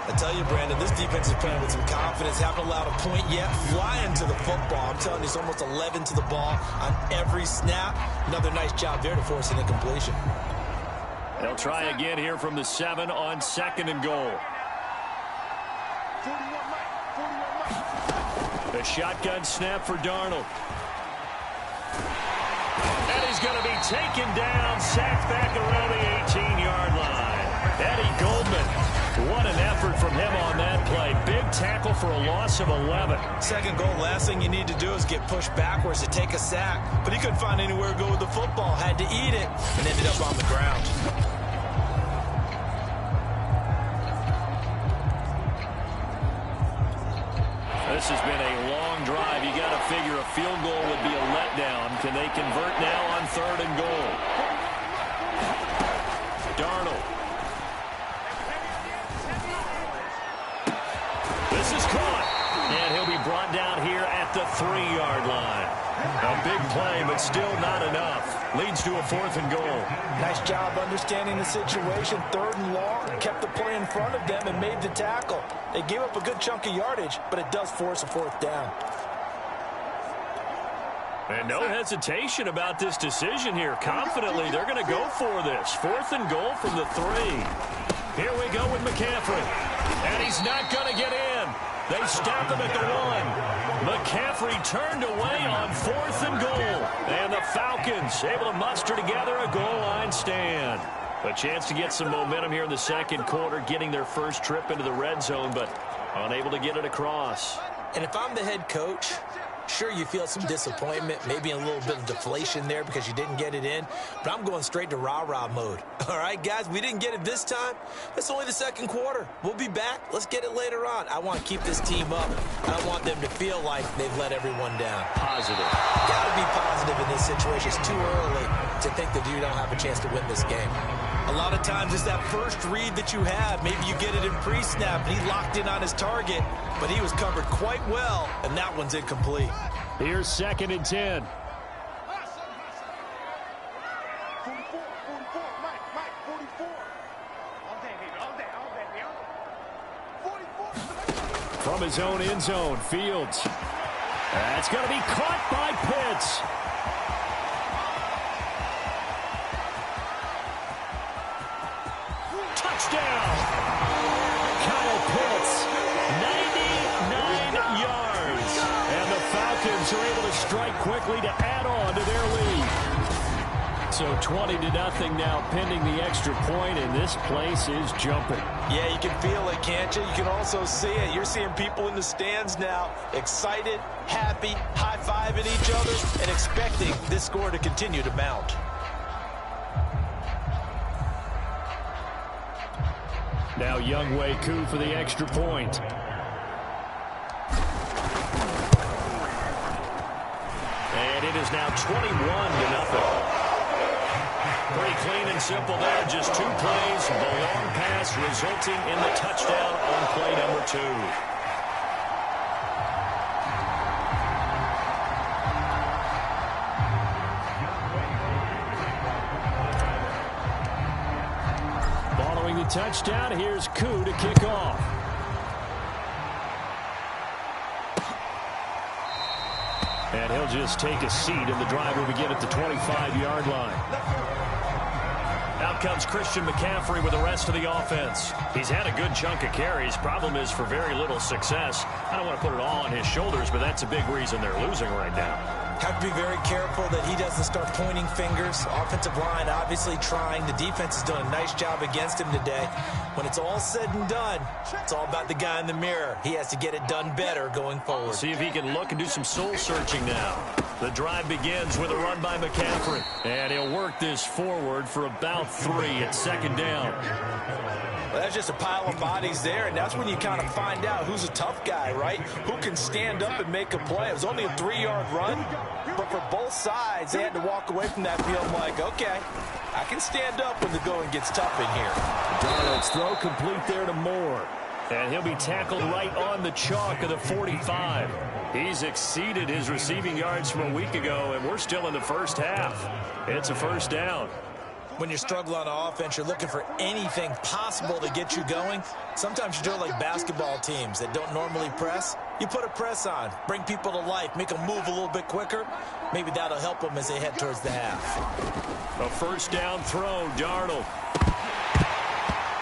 I tell you, Brandon, this defense is playing with some confidence. Haven't allowed a point yet. Flying to the football. I'm telling you, it's almost 11 to the ball on every snap. Another nice job there to force an incompletion.
They'll try again here from the 7 on 2nd and goal. The shotgun snap for Darnold. And he's going to be taken down, sacked back around the 18-yard line. Eddie Goldman, what an effort from him on that play. Big tackle for a loss of 11.
2nd goal, last thing you need to do is get pushed backwards to take a sack. But he couldn't find anywhere to go with the football. Had to eat it and ended up on the ground.
This has been a long drive. You got to figure a field goal would be a letdown. Can they convert now on 3rd and goal? Darnold. This is caught. And
3-yard line. A big play, but still not enough. Leads to a 4th and goal.
Nice job understanding the situation. 3rd and long. Kept the play in front of them and made the tackle. They gave up a good chunk of yardage, but it does force a 4th down.
And no hesitation about this decision here. Confidently, they're going to go for this. 4th and goal from the 3. Here we go with McCaffrey. And he's not going to get in. They stop him at the 1. McCaffrey turned away on 4th and goal. And the Falcons able to muster together a goal line stand. A chance to get some momentum here in the 2nd quarter, getting their first trip into the red zone, but unable to get it across.
And if I'm the head coach, sure, you feel some disappointment, maybe a little bit of deflation there because you didn't get it in, but I'm going straight to rah-rah mode. All right, guys, we didn't get it this time. It's only the 2nd quarter. We'll be back. Let's get it later on. I want to keep this team up. I don't want them to feel like they've let everyone down.
Positive.
Got to be positive in this situation. It's too early to think that you don't have a chance to win this game.
A lot of times it's that first read that you have. Maybe you get it in pre-snap, and he locked in on his target, but he was covered quite well, and that one's incomplete.
Here's 2nd and 10.
44, 44, Mike, 44. All day, baby, all day, all day, 44.
From his own end zone, Fields. That's going to be caught by Pitts. Touchdown! Kyle Pitts, 99 yards. And the Falcons are able to strike quickly to add on to their lead. So 20-0 now, pending the extra point, and this place is jumping.
Yeah, you can feel it, can't you? You can also see it. You're seeing people in the stands now, excited, happy, high-fiving each other, and expecting this score to continue to mount.
Now Younghoe Koo for the extra point. And it is now 21-0. Pretty clean and simple there. Just 2 plays. The long pass resulting in the touchdown on play number 2. Following the touchdown, here's Koo to kick off. And he'll just take a seat, and the drive will begin at the 25-yard line. Out comes Christian McCaffrey with the rest of the offense. He's had a good chunk of carries. Problem is, for very little success, I don't want to put it all on his shoulders, but that's a big reason they're losing right now.
Have to be very careful that he doesn't start pointing fingers. Offensive line obviously trying. The defense has done a nice job against him today. When it's all said and done, it's all about the guy in the mirror. He has to get it done better going forward.
See if he can look and do some soul searching now. The drive begins with a run by McCaffrey. And he'll work this forward for about 3 at 2nd down.
Well, that's just a pile of bodies there, and that's when you kind of find out who's a tough guy, right? Who can stand up and make a play. It was only a 3-yard run, but for both sides, they had to walk away from that field like, okay, I can stand up when the going gets tough in here.
Darnold's throw complete there to Moore. And he'll be tackled right on the chalk of the 45. He's exceeded his receiving yards from a week ago, and we're still in the first half. It's a 1st down.
When you're struggling on offense, you're looking for anything possible to get you going. Sometimes you do it like basketball teams that don't normally press. You put a press on, bring people to life, make them move a little bit quicker. Maybe that'll help them as they head towards the half.
A 1st down throw, Darnold.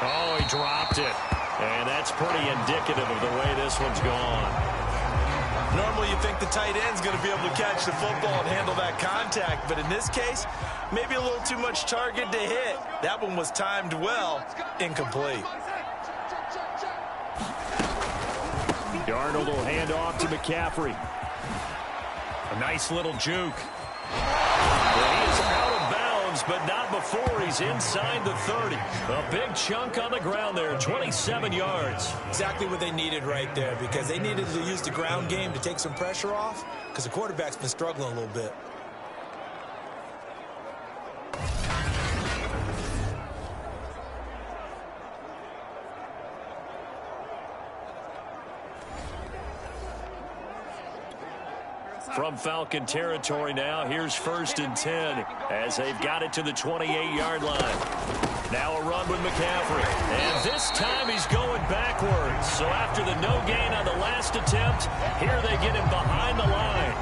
Oh, he dropped it. And that's pretty indicative of the way this one's gone.
Normally you think the tight end's going to be able to catch the football and handle that contact, but in this case, maybe a little too much target to hit. That one was timed well, incomplete.
Darnold will hand off to McCaffrey. A nice little juke. And he is out of bounds, but not before he's inside the 30. A big chunk on the ground there, 27 yards.
Exactly what they needed right there, because they needed to use the ground game to take some pressure off, because the quarterback's been struggling a little bit.
From Falcon territory now, here's 1st and 10 as they've got it to the 28-yard line. Now a run with McCaffrey. And this time he's going backwards. So after the no gain on the last attempt, here they get him behind the line.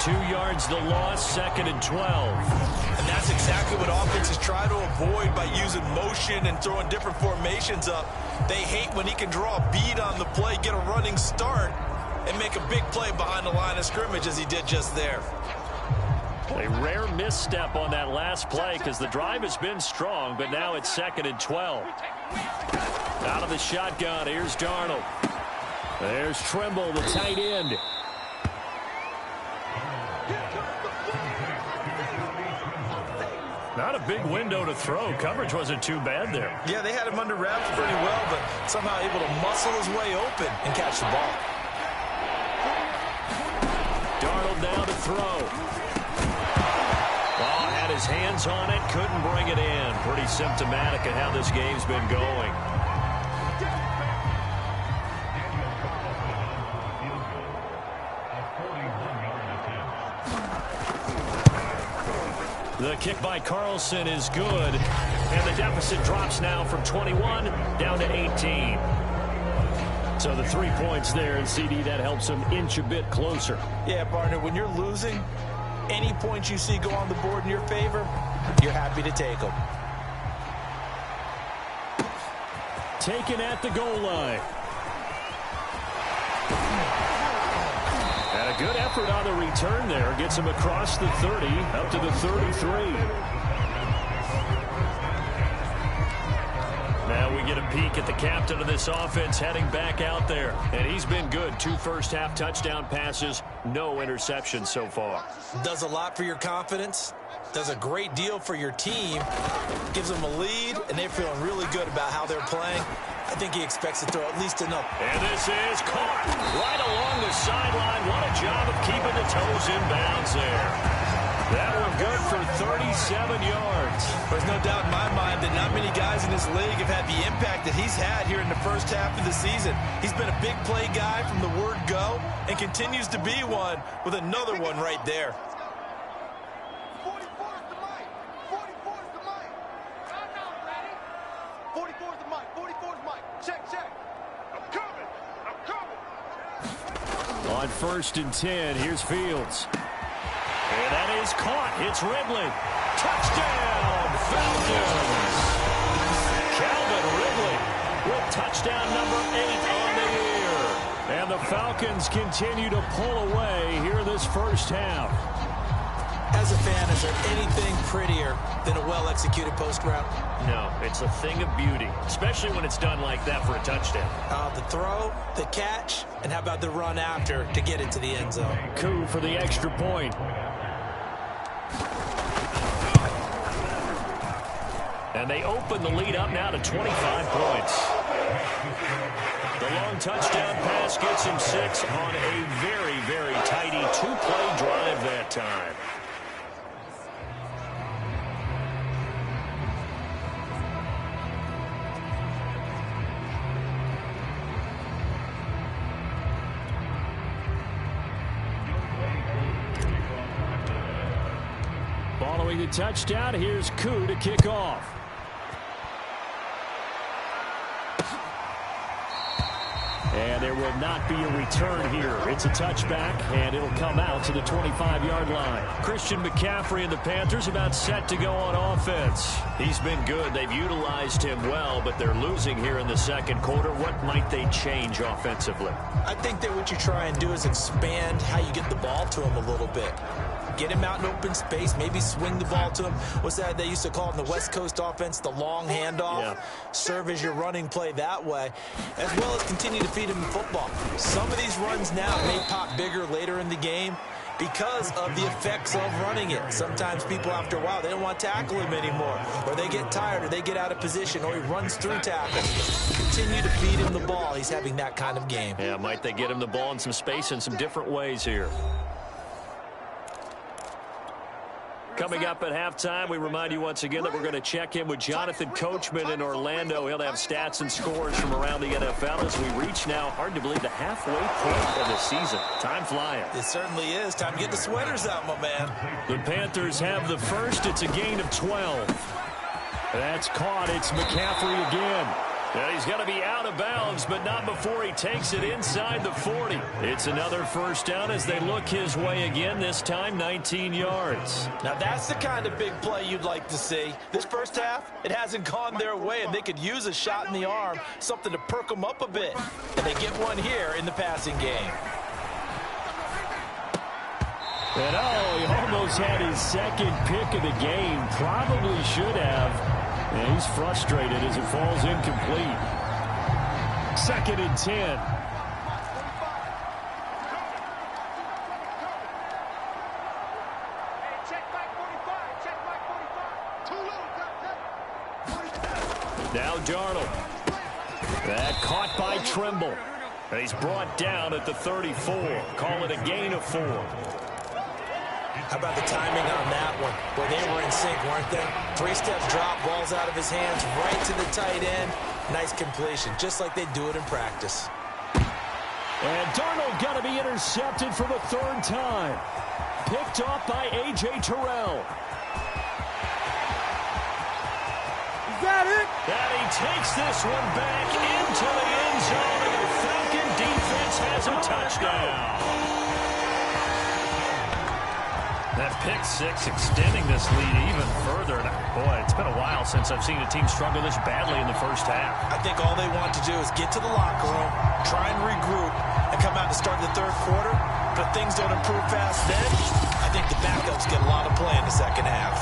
2 yards the loss, 2nd and 12.
And that's exactly what offenses try to avoid by using motion and throwing different formations up. They hate when he can draw a bead on the play, get a running start, and make a big play behind the line of scrimmage as he did just there.
A rare misstep on that last play because the drive has been strong, but now it's 2nd and 12. Out of the shotgun, here's Darnold. There's Trimble, the tight end. Not a big window to throw. Coverage wasn't too bad there.
Yeah, they had him under wraps pretty well, but somehow able to muscle his way open and catch the ball.
Darnold now to throw. Oh, had his hands on it, couldn't bring it in. Pretty symptomatic of how this game's been going. The kick by Carlson is good, and the deficit drops now from 21 down to 18. So the 3 points there, and CD, that helps him inch a bit closer.
Yeah, partner, when you're losing, any points you see go on the board in your favor, you're happy to take them.
Taken at the goal line. And a good effort on the return there. Gets him across the 30, up to the 33. Now we get a peek at the captain of this offense heading back out there. And he's been good. 2 first-half touchdown passes, no interceptions so far.
Does a lot for your confidence. Does a great deal for your team. Gives them a lead, and they're feeling really good about how they're playing. I think he expects to throw at least enough.
And this is caught right along the sideline. What a job of keeping the toes in bounds there. That one good for 37 yards.
There's no doubt in my mind that not many guys in this league have had the impact that he's had here in the first half of the season. He's been a big play guy from the word go and continues to be one with another one right there.
44 is the mic. 44 is the mic. 44 is the mic. 44 is the mic. Check. I'm coming.
On 1st and 10, here's Fields. And that is caught. It's Ridley. Touchdown, Falcons. Calvin Ridley with touchdown number 8 on the year. And the Falcons continue to pull away here in this first half.
As a fan, is there anything prettier than a well-executed post route?
No, it's a thing of beauty, especially when it's done like that for a touchdown.
The throw, the catch, and how about the run after to get it to the end zone?
Coup for the extra point. And they open the lead up now to 25 points. The long touchdown pass gets him 6 on a very, very tidy 2-play drive that time. Following the touchdown, here's Koo to kick off. And there will not be a return here. It's a touchback, and it'll come out to the 25-yard line. Christian McCaffrey and the Panthers about set to go on offense. He's been good. They've utilized him well, but they're losing here in the second quarter. What might they change offensively?
I think that what you try and do is expand how you get the ball to him a little bit. Get him out in open space, maybe swing the ball to him. What's that they used to call in the West Coast offense, the long handoff? Yeah. Serve as your running play that way, as well as continue to feed him the football. Some of these runs now may pop bigger later in the game because of the effects of running it. Sometimes people, after a while, they don't want to tackle him anymore, or they get tired, or they get out of position, or he runs through tackles. Continue to feed him the ball. He's having that kind of game.
Yeah, might they get him the ball in some space in some different ways here. Coming up at halftime, we remind you once again that we're going to check in with Jonathan Coachman in Orlando. He'll have stats and scores from around the NFL as we reach now, hard to believe, the halfway point of the season. Time flying.
It certainly is. Time to get the sweaters out, my man.
The Panthers have the first. It's a gain of 12. That's caught. It's McCaffrey again. And he's going to be out of bounds, but not before he takes it inside the 40. It's another first down as they look his way again, this time 19 yards.
Now that's the kind of big play you'd like to see. This first half, it hasn't gone their way, and they could use a shot in the arm, something to perk them up a bit. And they get one here in the passing game.
And he almost had his second pick of the game. Probably should have. And he's frustrated as it falls incomplete. 2nd and 10. Now Darnold. That caught by Trimble. And he's brought down at the 34. Call it a gain of 4.
How about the timing on that one? Well, they were in sync, weren't they? 3-step drop, balls out of his hands, right to the tight end. Nice completion, just like they do it in practice.
And Darnold got to be intercepted for the 3rd time. Picked off by A.J. Terrell.
Is that it?
And he takes this one back into the end zone, and the Falcon defense has a touchdown.
That pick six extending this lead even further. And boy, it's been a while since I've seen a team struggle this badly in the first half.
I think all they want to do is get to the locker room, try and regroup, and come out to start the 3rd quarter. But if things don't improve fast then, I think the backups get a lot of play in the second half.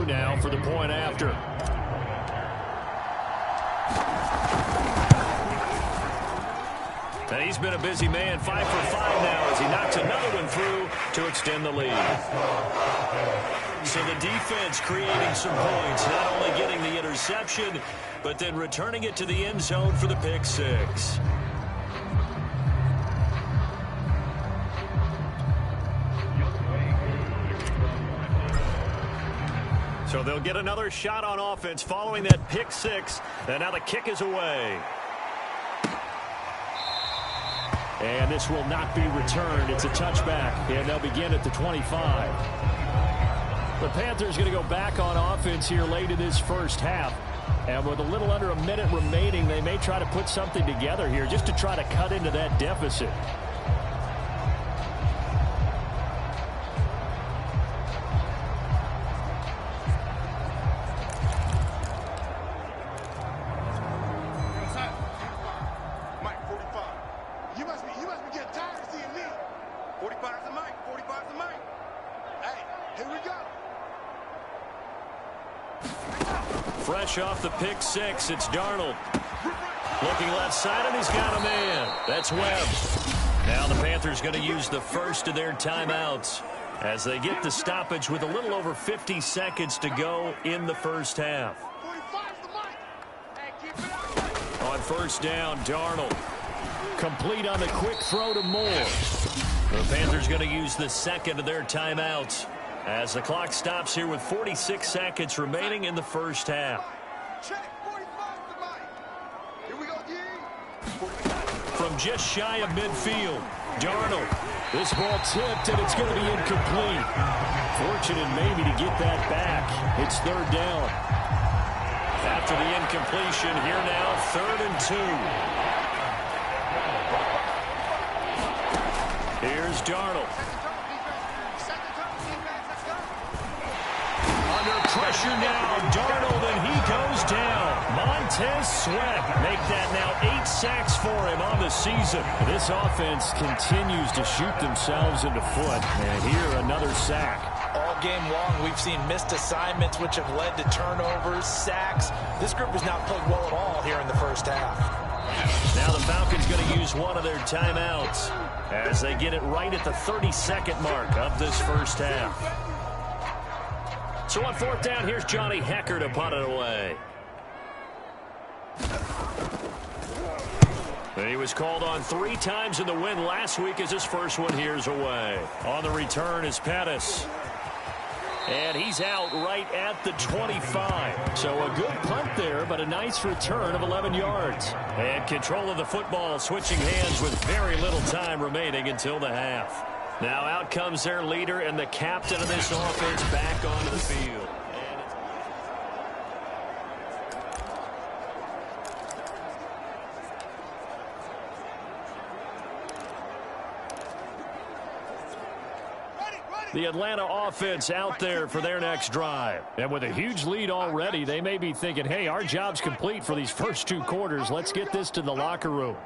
Now for the point after.
And he's been a busy man, 5 for 5 now as he knocks another one through to extend the lead. So the defense creating some points, not only getting the interception, but then returning it to the end zone for the pick six. So they'll get another shot on offense following that pick six. And now the kick is away.
And this will not be returned. It's a touchback. And they'll begin at the 25. The Panthers going to go back on offense here late in this first half. And with a little under a minute remaining, they may try to put something together here just to try to cut into that deficit.
Fresh off the pick six, it's Darnold. Looking left side, and he's got a man. That's Webb. Now the Panthers going to use the first of their timeouts as they get the stoppage with a little over 50 seconds to go in the first half. On first down, Darnold.
Complete on the quick throw to Moore.
The Panthers going to use the second of their timeouts as the clock stops here with 46 seconds remaining in the first half. From just shy of midfield, Darnold.
This ball tipped, and it's going to be incomplete. Fortunate maybe to get that back. It's third down.
after the incompletion. Here now, 3rd and 2. Here's Darnold. Under pressure now, Darnold, and he goes down. Montez Sweat make that now 8 sacks for him on the season.
This offense continues to shoot themselves in the foot. And here, another sack.
All game long, we've seen missed assignments, which have led to turnovers, sacks. This group has not played well at all here in the first half.
Now the Falcons going to use one of their timeouts as they get it right at the 32nd mark of this first half. So on 4th down, here's Johnny Hecker to punt it away. He was called on 3 times in the win last week as his first one here's away. On the return is Pettis. And he's out right at the 25. So a good punt there, but a nice return of 11 yards. And control of the football switching hands with very little time remaining until the half. Now out comes their leader and the captain of this offense back onto the field. The Atlanta offense out there for their next drive.
And with a huge lead already, they may be thinking, hey, our job's complete for these first 2 quarters. Let's get this to the locker room.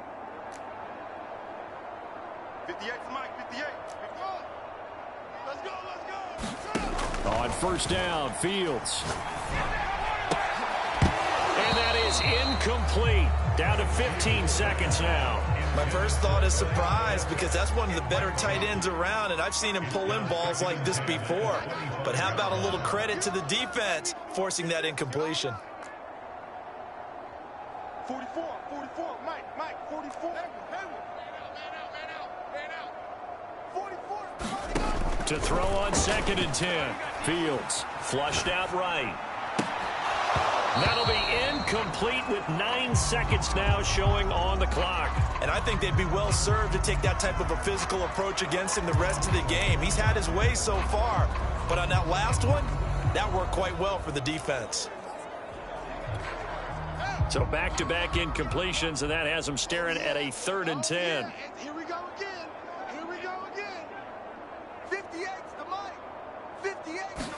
58 to Mike, 58. Let's go, let's go.
On 1st down, Fields.
And that is incomplete. Down to 15 seconds now.
My first thought is surprise because that's one of the better tight ends around, and I've seen him pull in balls like this before. But how about a little credit to the defense forcing that incompletion?
44, Mike, 44. Man out. 44.
To throw on 2nd and 10. Fields flushed out right. That'll be incomplete with 9 seconds now showing on the clock.
And I think they'd be well served to take that type of a physical approach against him the rest of the game. He's had his way so far. But on that last one, that worked quite well for the defense.
So back-to-back incompletions, and that has them staring at a 3rd and 10.
Here we go again. 58's the Mike. 58's the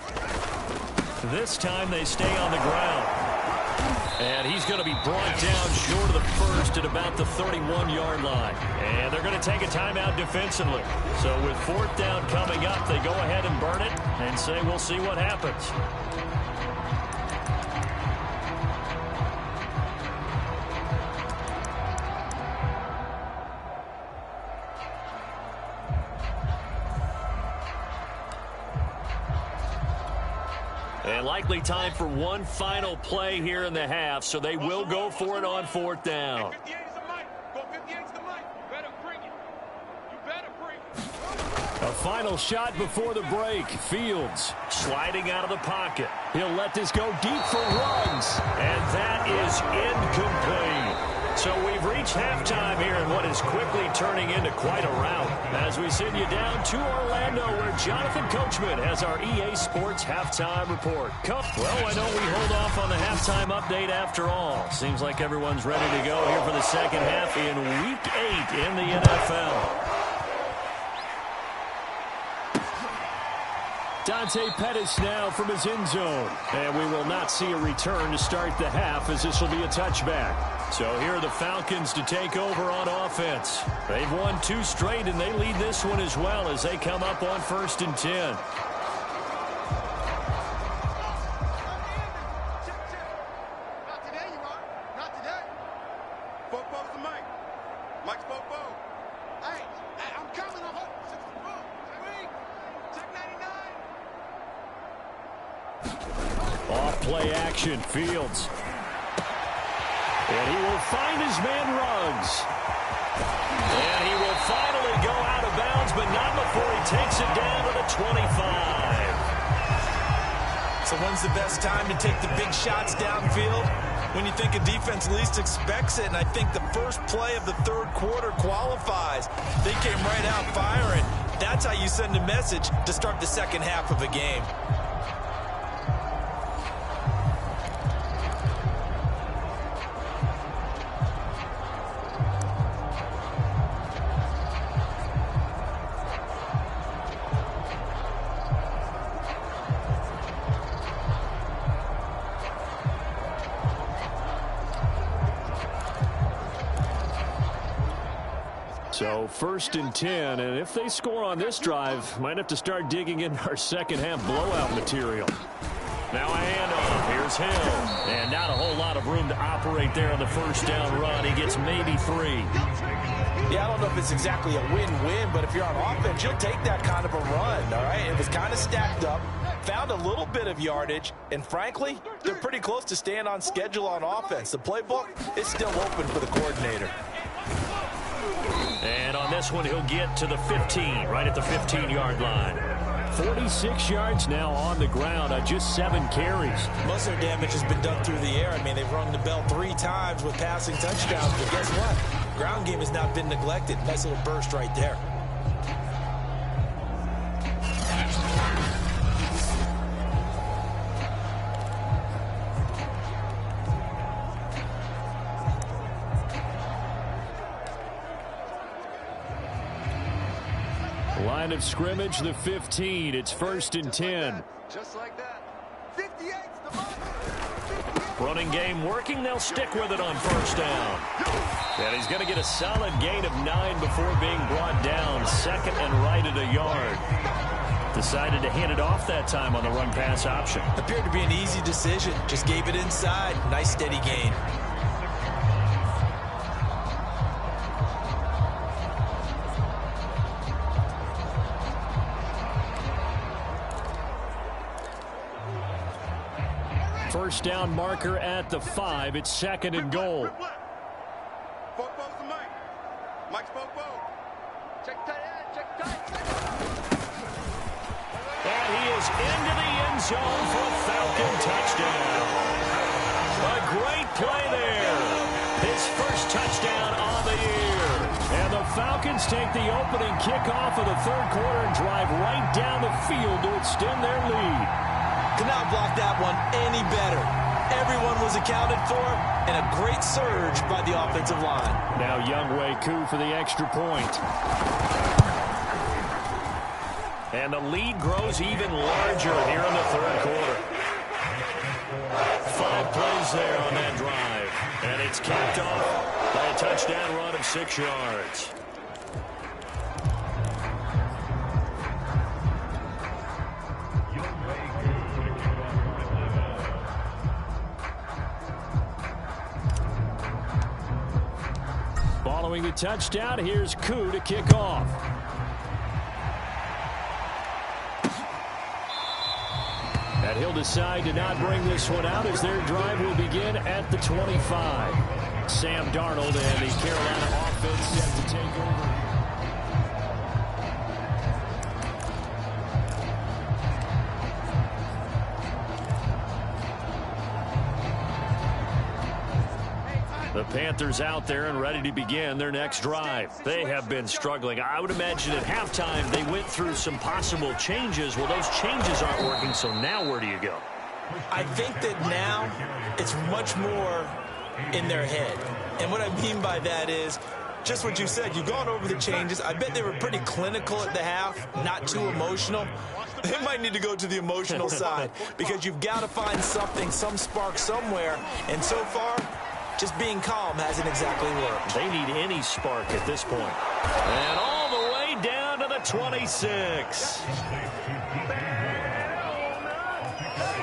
Mike.
This time they stay on the ground. And he's going to be brought down short of the first at about the 31-yard line. And they're going to take a timeout defensively. So with 4th down coming up, they go ahead and burn it and say we'll see what happens. And likely time for one final play here in the half, so they will go for it on 4th down.
58's the Mike. Go 58's the Mike. You better bring it. You better bring it.
A final shot before the break. Fields
Sliding out of the pocket.
He'll let this go deep for Ruggs.
And that is incomplete. So we've reached halftime here in what is quickly turning into quite a rout as we send you down to Orlando where Jonathan Coachman has our EA Sports Halftime Report. Well, I know we hold off on the halftime update after all. Seems like everyone's ready to go here for the second half in Week 8 in the NFL.
Dante Pettis now from his end zone. And we will not see a return to start the half as this will be a touchback.
So here are the Falcons to take over on offense. They've won 2 straight, and they lead this one as well as they come up on 1st and 10.
Not today, you are. Not today. Bobo's the Mike. Mike's Bobo. Hey, I'm coming. I'm home. Check 99.
Off play action. Fields. And he will find his man Ruggs.
And he will finally go out of bounds, but not before he takes it down to the 25.
So when's the best time to take the big shots downfield? When you think a defense least expects it, and I think the first play of the 3rd quarter qualifies. They came right out firing. That's how you send a message to start the second half of a game.
So 1st and 10, and if they score on this drive, might have to start digging in our second half blowout material. Now a handoff. Here's Hill. And not a whole lot of room to operate there on the first down run. He gets maybe 3.
Yeah, I don't know if it's exactly a win-win, but if you're on offense, you'll take that kind of a run, all right? It was kind of stacked up, found a little bit of yardage, and frankly, they're pretty close to staying on schedule on offense. The playbook is still open for the coordinator.
And on this one, he'll get to the 15, right at the 15-yard line. 46 yards now on the ground on just 7 carries.
Most of their damage has been done through the air. I mean, they've rung the bell 3 times with passing touchdowns, but guess what? Ground game has not been neglected. Nice little burst right there.
Line of scrimmage, the 15. It's 1st and 10.
Just like that. 58's the mark.
Running game working. They'll stick with it on 1st down. And he's going to get a solid gain of 9 before being brought down. 2nd and right at a yard. Decided to hand it off that time on the run-pass option.
Appeared to be an easy decision. Just gave it inside. Nice steady gain.
First down marker at the 5. It's 2nd and goal. And he is into the end zone for a Falcon touchdown. A great play there. His first touchdown on the year. And the Falcons take the opening kickoff of the 3rd quarter and drive right down the field to extend their lead.
Could not block that one any better. Everyone was accounted for, and a great surge by the offensive line.
Now Younghoe Koo for the extra point. And the lead grows even larger here in the 3rd quarter. 5 plays there on that drive. And it's capped off by a touchdown run of 6 yards. Following the touchdown, here's Koo to kick off. And he'll decide to not bring this one out as their drive will begin at the 25. Sam Darnold and the Carolina offense set to take over. The Panthers out there and ready to begin their next drive. They have been struggling. I would imagine at halftime they went through some possible changes. Well, those changes aren't working, so now where do you go?
I think that now it's much more in their head. And what I mean by that is just what you said. You've gone over the changes. I bet they were pretty clinical at the half, not too emotional. They might need to go to the emotional side because you've got to find something, some spark somewhere. And so far, just being calm hasn't exactly worked.
They need any spark at this point. And all the way down to the 26.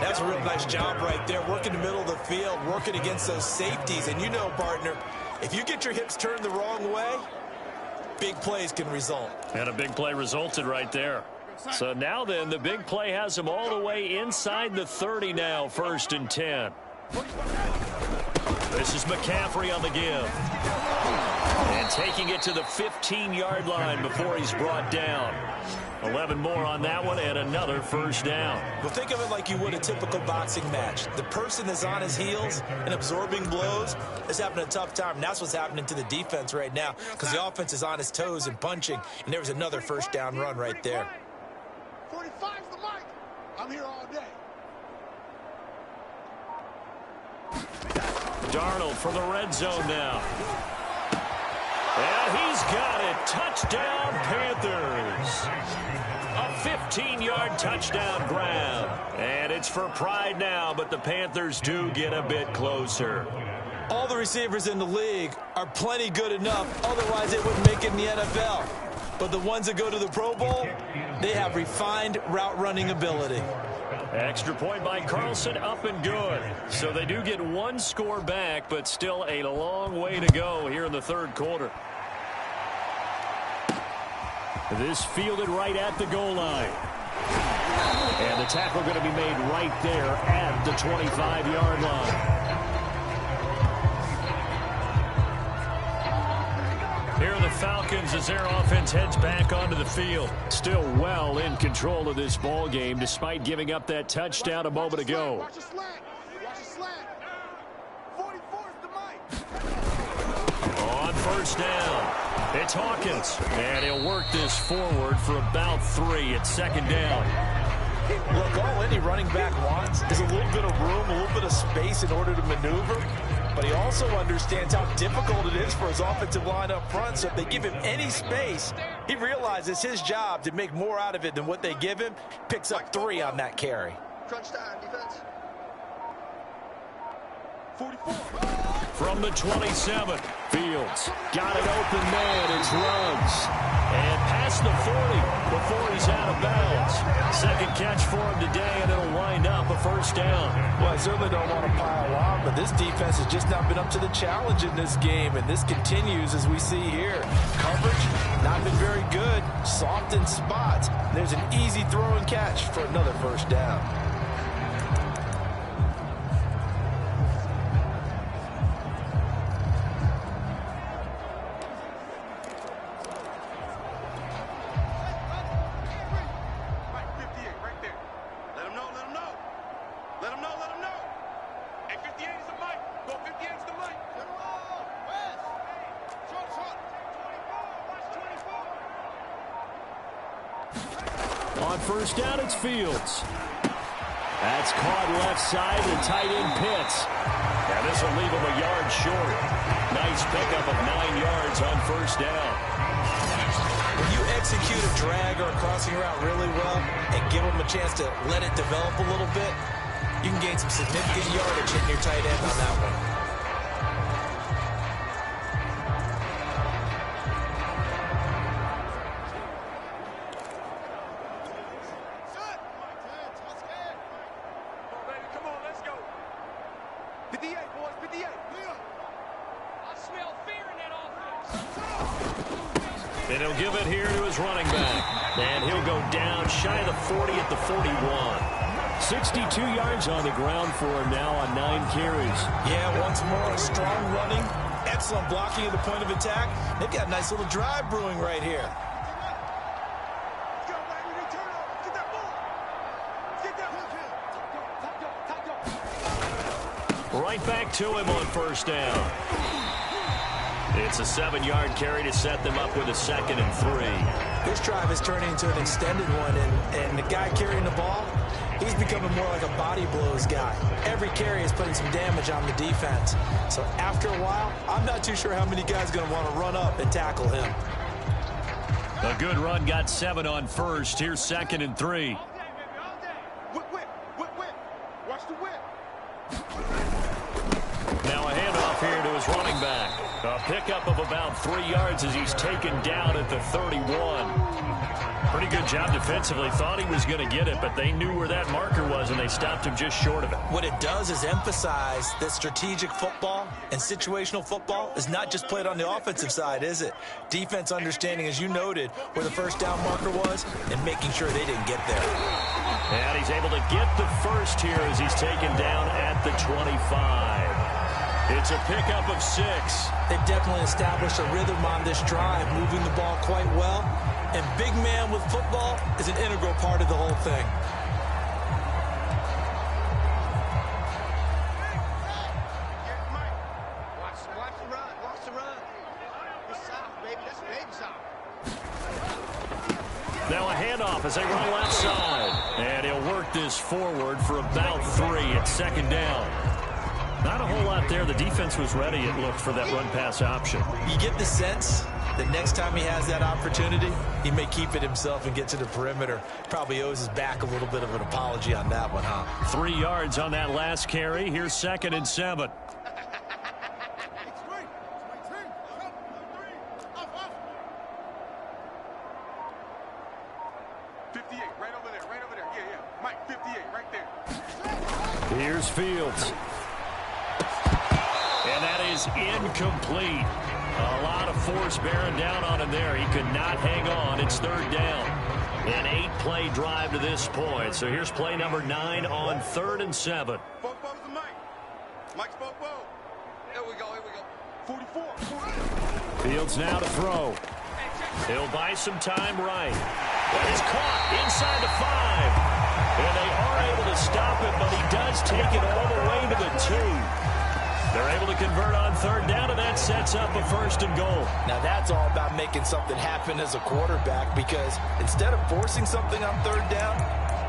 That's a real nice job right there, working the middle of the field, working against those safeties. And you know, partner, if you get your hips turned the wrong way, big plays can result.
And a big play resulted right there. So now then, the big play has them all the way inside the 30 now, 1st and 10. This is McCaffrey on the give. And taking it to the 15-yard line before he's brought down. 11 more on that one and another first down.
Well, think of it like you would a typical boxing match. The person that's on his heels and absorbing blows is having a tough time. And that's what's happening to the defense right now because the offense is on his toes and punching. And there was another first down run right there.
45's the mic. I'm here all day.
Darnold for the red zone now. And he's got it. Touchdown, Panthers. A 15-yard touchdown grab. And it's for pride now, but the Panthers do get a bit closer.
All the receivers in the league are plenty good enough, otherwise they wouldn't make it in the NFL. But the ones that go to the Pro Bowl, they have refined route running ability.
Extra point by Carlson, up and good. So they do get one score back, but still a long way to go here in the third quarter. This fielded right at the goal line. And the tackle going to be made right there at the 25-yard line. Here are the Falcons as their offense heads back onto the field. Still well in control of this ball game despite giving up that touchdown a moment ago.
Watch the slant. Watch the slant. 44's the mic.
On first down, it's Hawkins. And he'll work this forward for about 3 at second down.
Look, all any running back wants is a little bit of room, a little bit of space in order to maneuver. But he also understands how difficult it is for his offensive line up front. So if they give him any space, he realizes his job to make more out of it than what they give him. Picks up 3 on that carry.
Crunch time, defense. 44.
From the 27, Fields got an open man. It's Ruggs. And past the 40 before he's out of bounds. Second catch for him today, and it'll wind up a first down.
Well, I certainly don't want to pile on, but this defense has just not been up to the challenge in this game, and this continues as we see here. Coverage, not been very good. Soft in spots. There's an easy throw and catch for another first down.
On first down, it's Fields. That's caught left side, the tight end Pitts. And this will leave him a yard short. Nice pickup of 9 yards on first down.
When you execute a drag or a crossing route really well and give them a chance to let it develop a little bit, you can gain some significant yardage hitting your tight end on that one.
And he'll give it here to his running back. And he'll go down shy of the 40 at the 41. 62 yards on the ground for him now on 9 carries.
Yeah, once more, strong running, excellent blocking at the point of attack. They've got a nice little drive brewing right here.
Right back to him on first down. It's a 7-yard carry to set them up with a 2nd and 3.
This drive is turning into an extended one, and the guy carrying the ball, he's becoming more like a body blows guy. Every carry is putting some damage on the defense. So after a while, I'm not too sure how many guys are going to want to run up and tackle him.
A good run, got 7 on first. Here's 2nd and 3.
Watch the whip.
Now a handoff here to his running back. A pickup of about 3 yards as he's taken down at the 31. Pretty good job defensively. Thought he was going to get it, but they knew where that marker was, and they stopped him just short of it.
What it does is emphasize that strategic football and situational football is not just played on the offensive side, is it? Defense understanding, as you noted, where the first down marker was and making sure they didn't get there.
And he's able to get the first here as he's taken down at the 25. It's a pickup of 6.
They've definitely established a rhythm on this drive, moving the ball quite well. And big man with football is an integral part of the whole thing.
Watch the run. Watch the run. It's soft, baby. That's baby soft.
Now a handoff as they run left side. And he'll work this forward for about 3 at 2nd down. Not a whole lot there. The defense was ready, it looked, for that run-pass option.
You get the sense that next time he has that opportunity, he may keep it himself and get to the perimeter. Probably owes his back a little bit of an apology on that one, huh?
3 yards on that last carry. Here's 2nd and 7.
58, right over there, right over there. Yeah, yeah. Mike, 58, right there.
Here's Fields. And that is incomplete. A lot of force bearing down on him there. He could not hang on. It's third down. An 8-play drive to this point. So here's play number 9 on 3rd and 7.
Both to Mike. Mike's both. Here we go. 44.
Fields now to throw. He'll buy some time right. That is caught inside the 5. And they are able to stop it, but he does take it all the way to the 2. They're able to convert on 3rd down, and that sets up a 1st and goal.
Now that's all about making something happen as a quarterback, because instead of forcing something on 3rd down,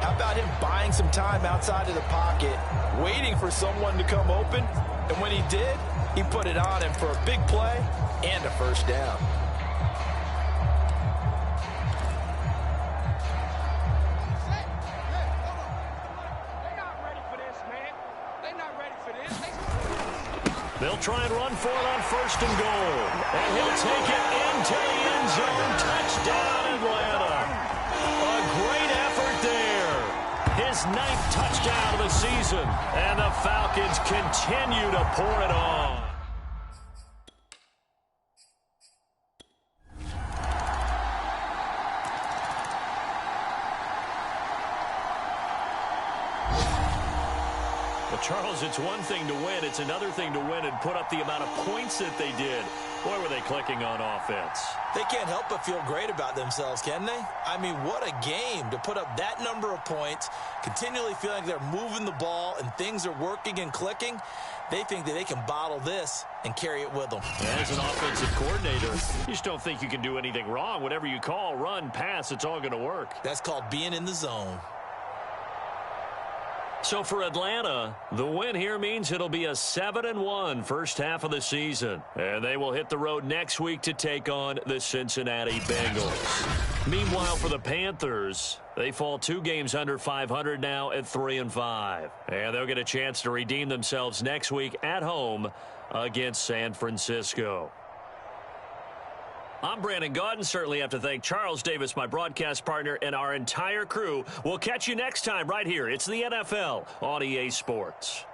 how about him buying some time outside of the pocket, waiting for someone to come open, and when he did, he put it on him for a big play and a 1st down.
They'll try and run for it on 1st and goal. And he'll take it into the end zone. Touchdown, Atlanta. A great effort there. His 9th touchdown of the season. And the Falcons continue to pour it on. Charles, it's one thing to win. It's another thing to win and put up the amount of points that they did. Boy, were they clicking on offense.
They can't help but feel great about themselves, can they? I mean, what a game to put up that number of points, continually feeling like they're moving the ball and things are working and clicking. They think that they can bottle this and carry it with them.
As an offensive coordinator, you just don't think you can do anything wrong. Whatever you call, run, pass, it's all going to work.
That's called being in the zone.
So for Atlanta, the win here means it'll be a 7-1 first half of the season. And they will hit the road next week to take on the Cincinnati Bengals. Meanwhile, for the Panthers, they fall 2 games under 500 now at 3-5. And they'll get a chance to redeem themselves next week at home against San Francisco. I'm Brandon Gaudin. Certainly have to thank Charles Davis, my broadcast partner, and our entire crew. We'll catch you next time right here. It's the NFL on EA Sports.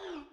10.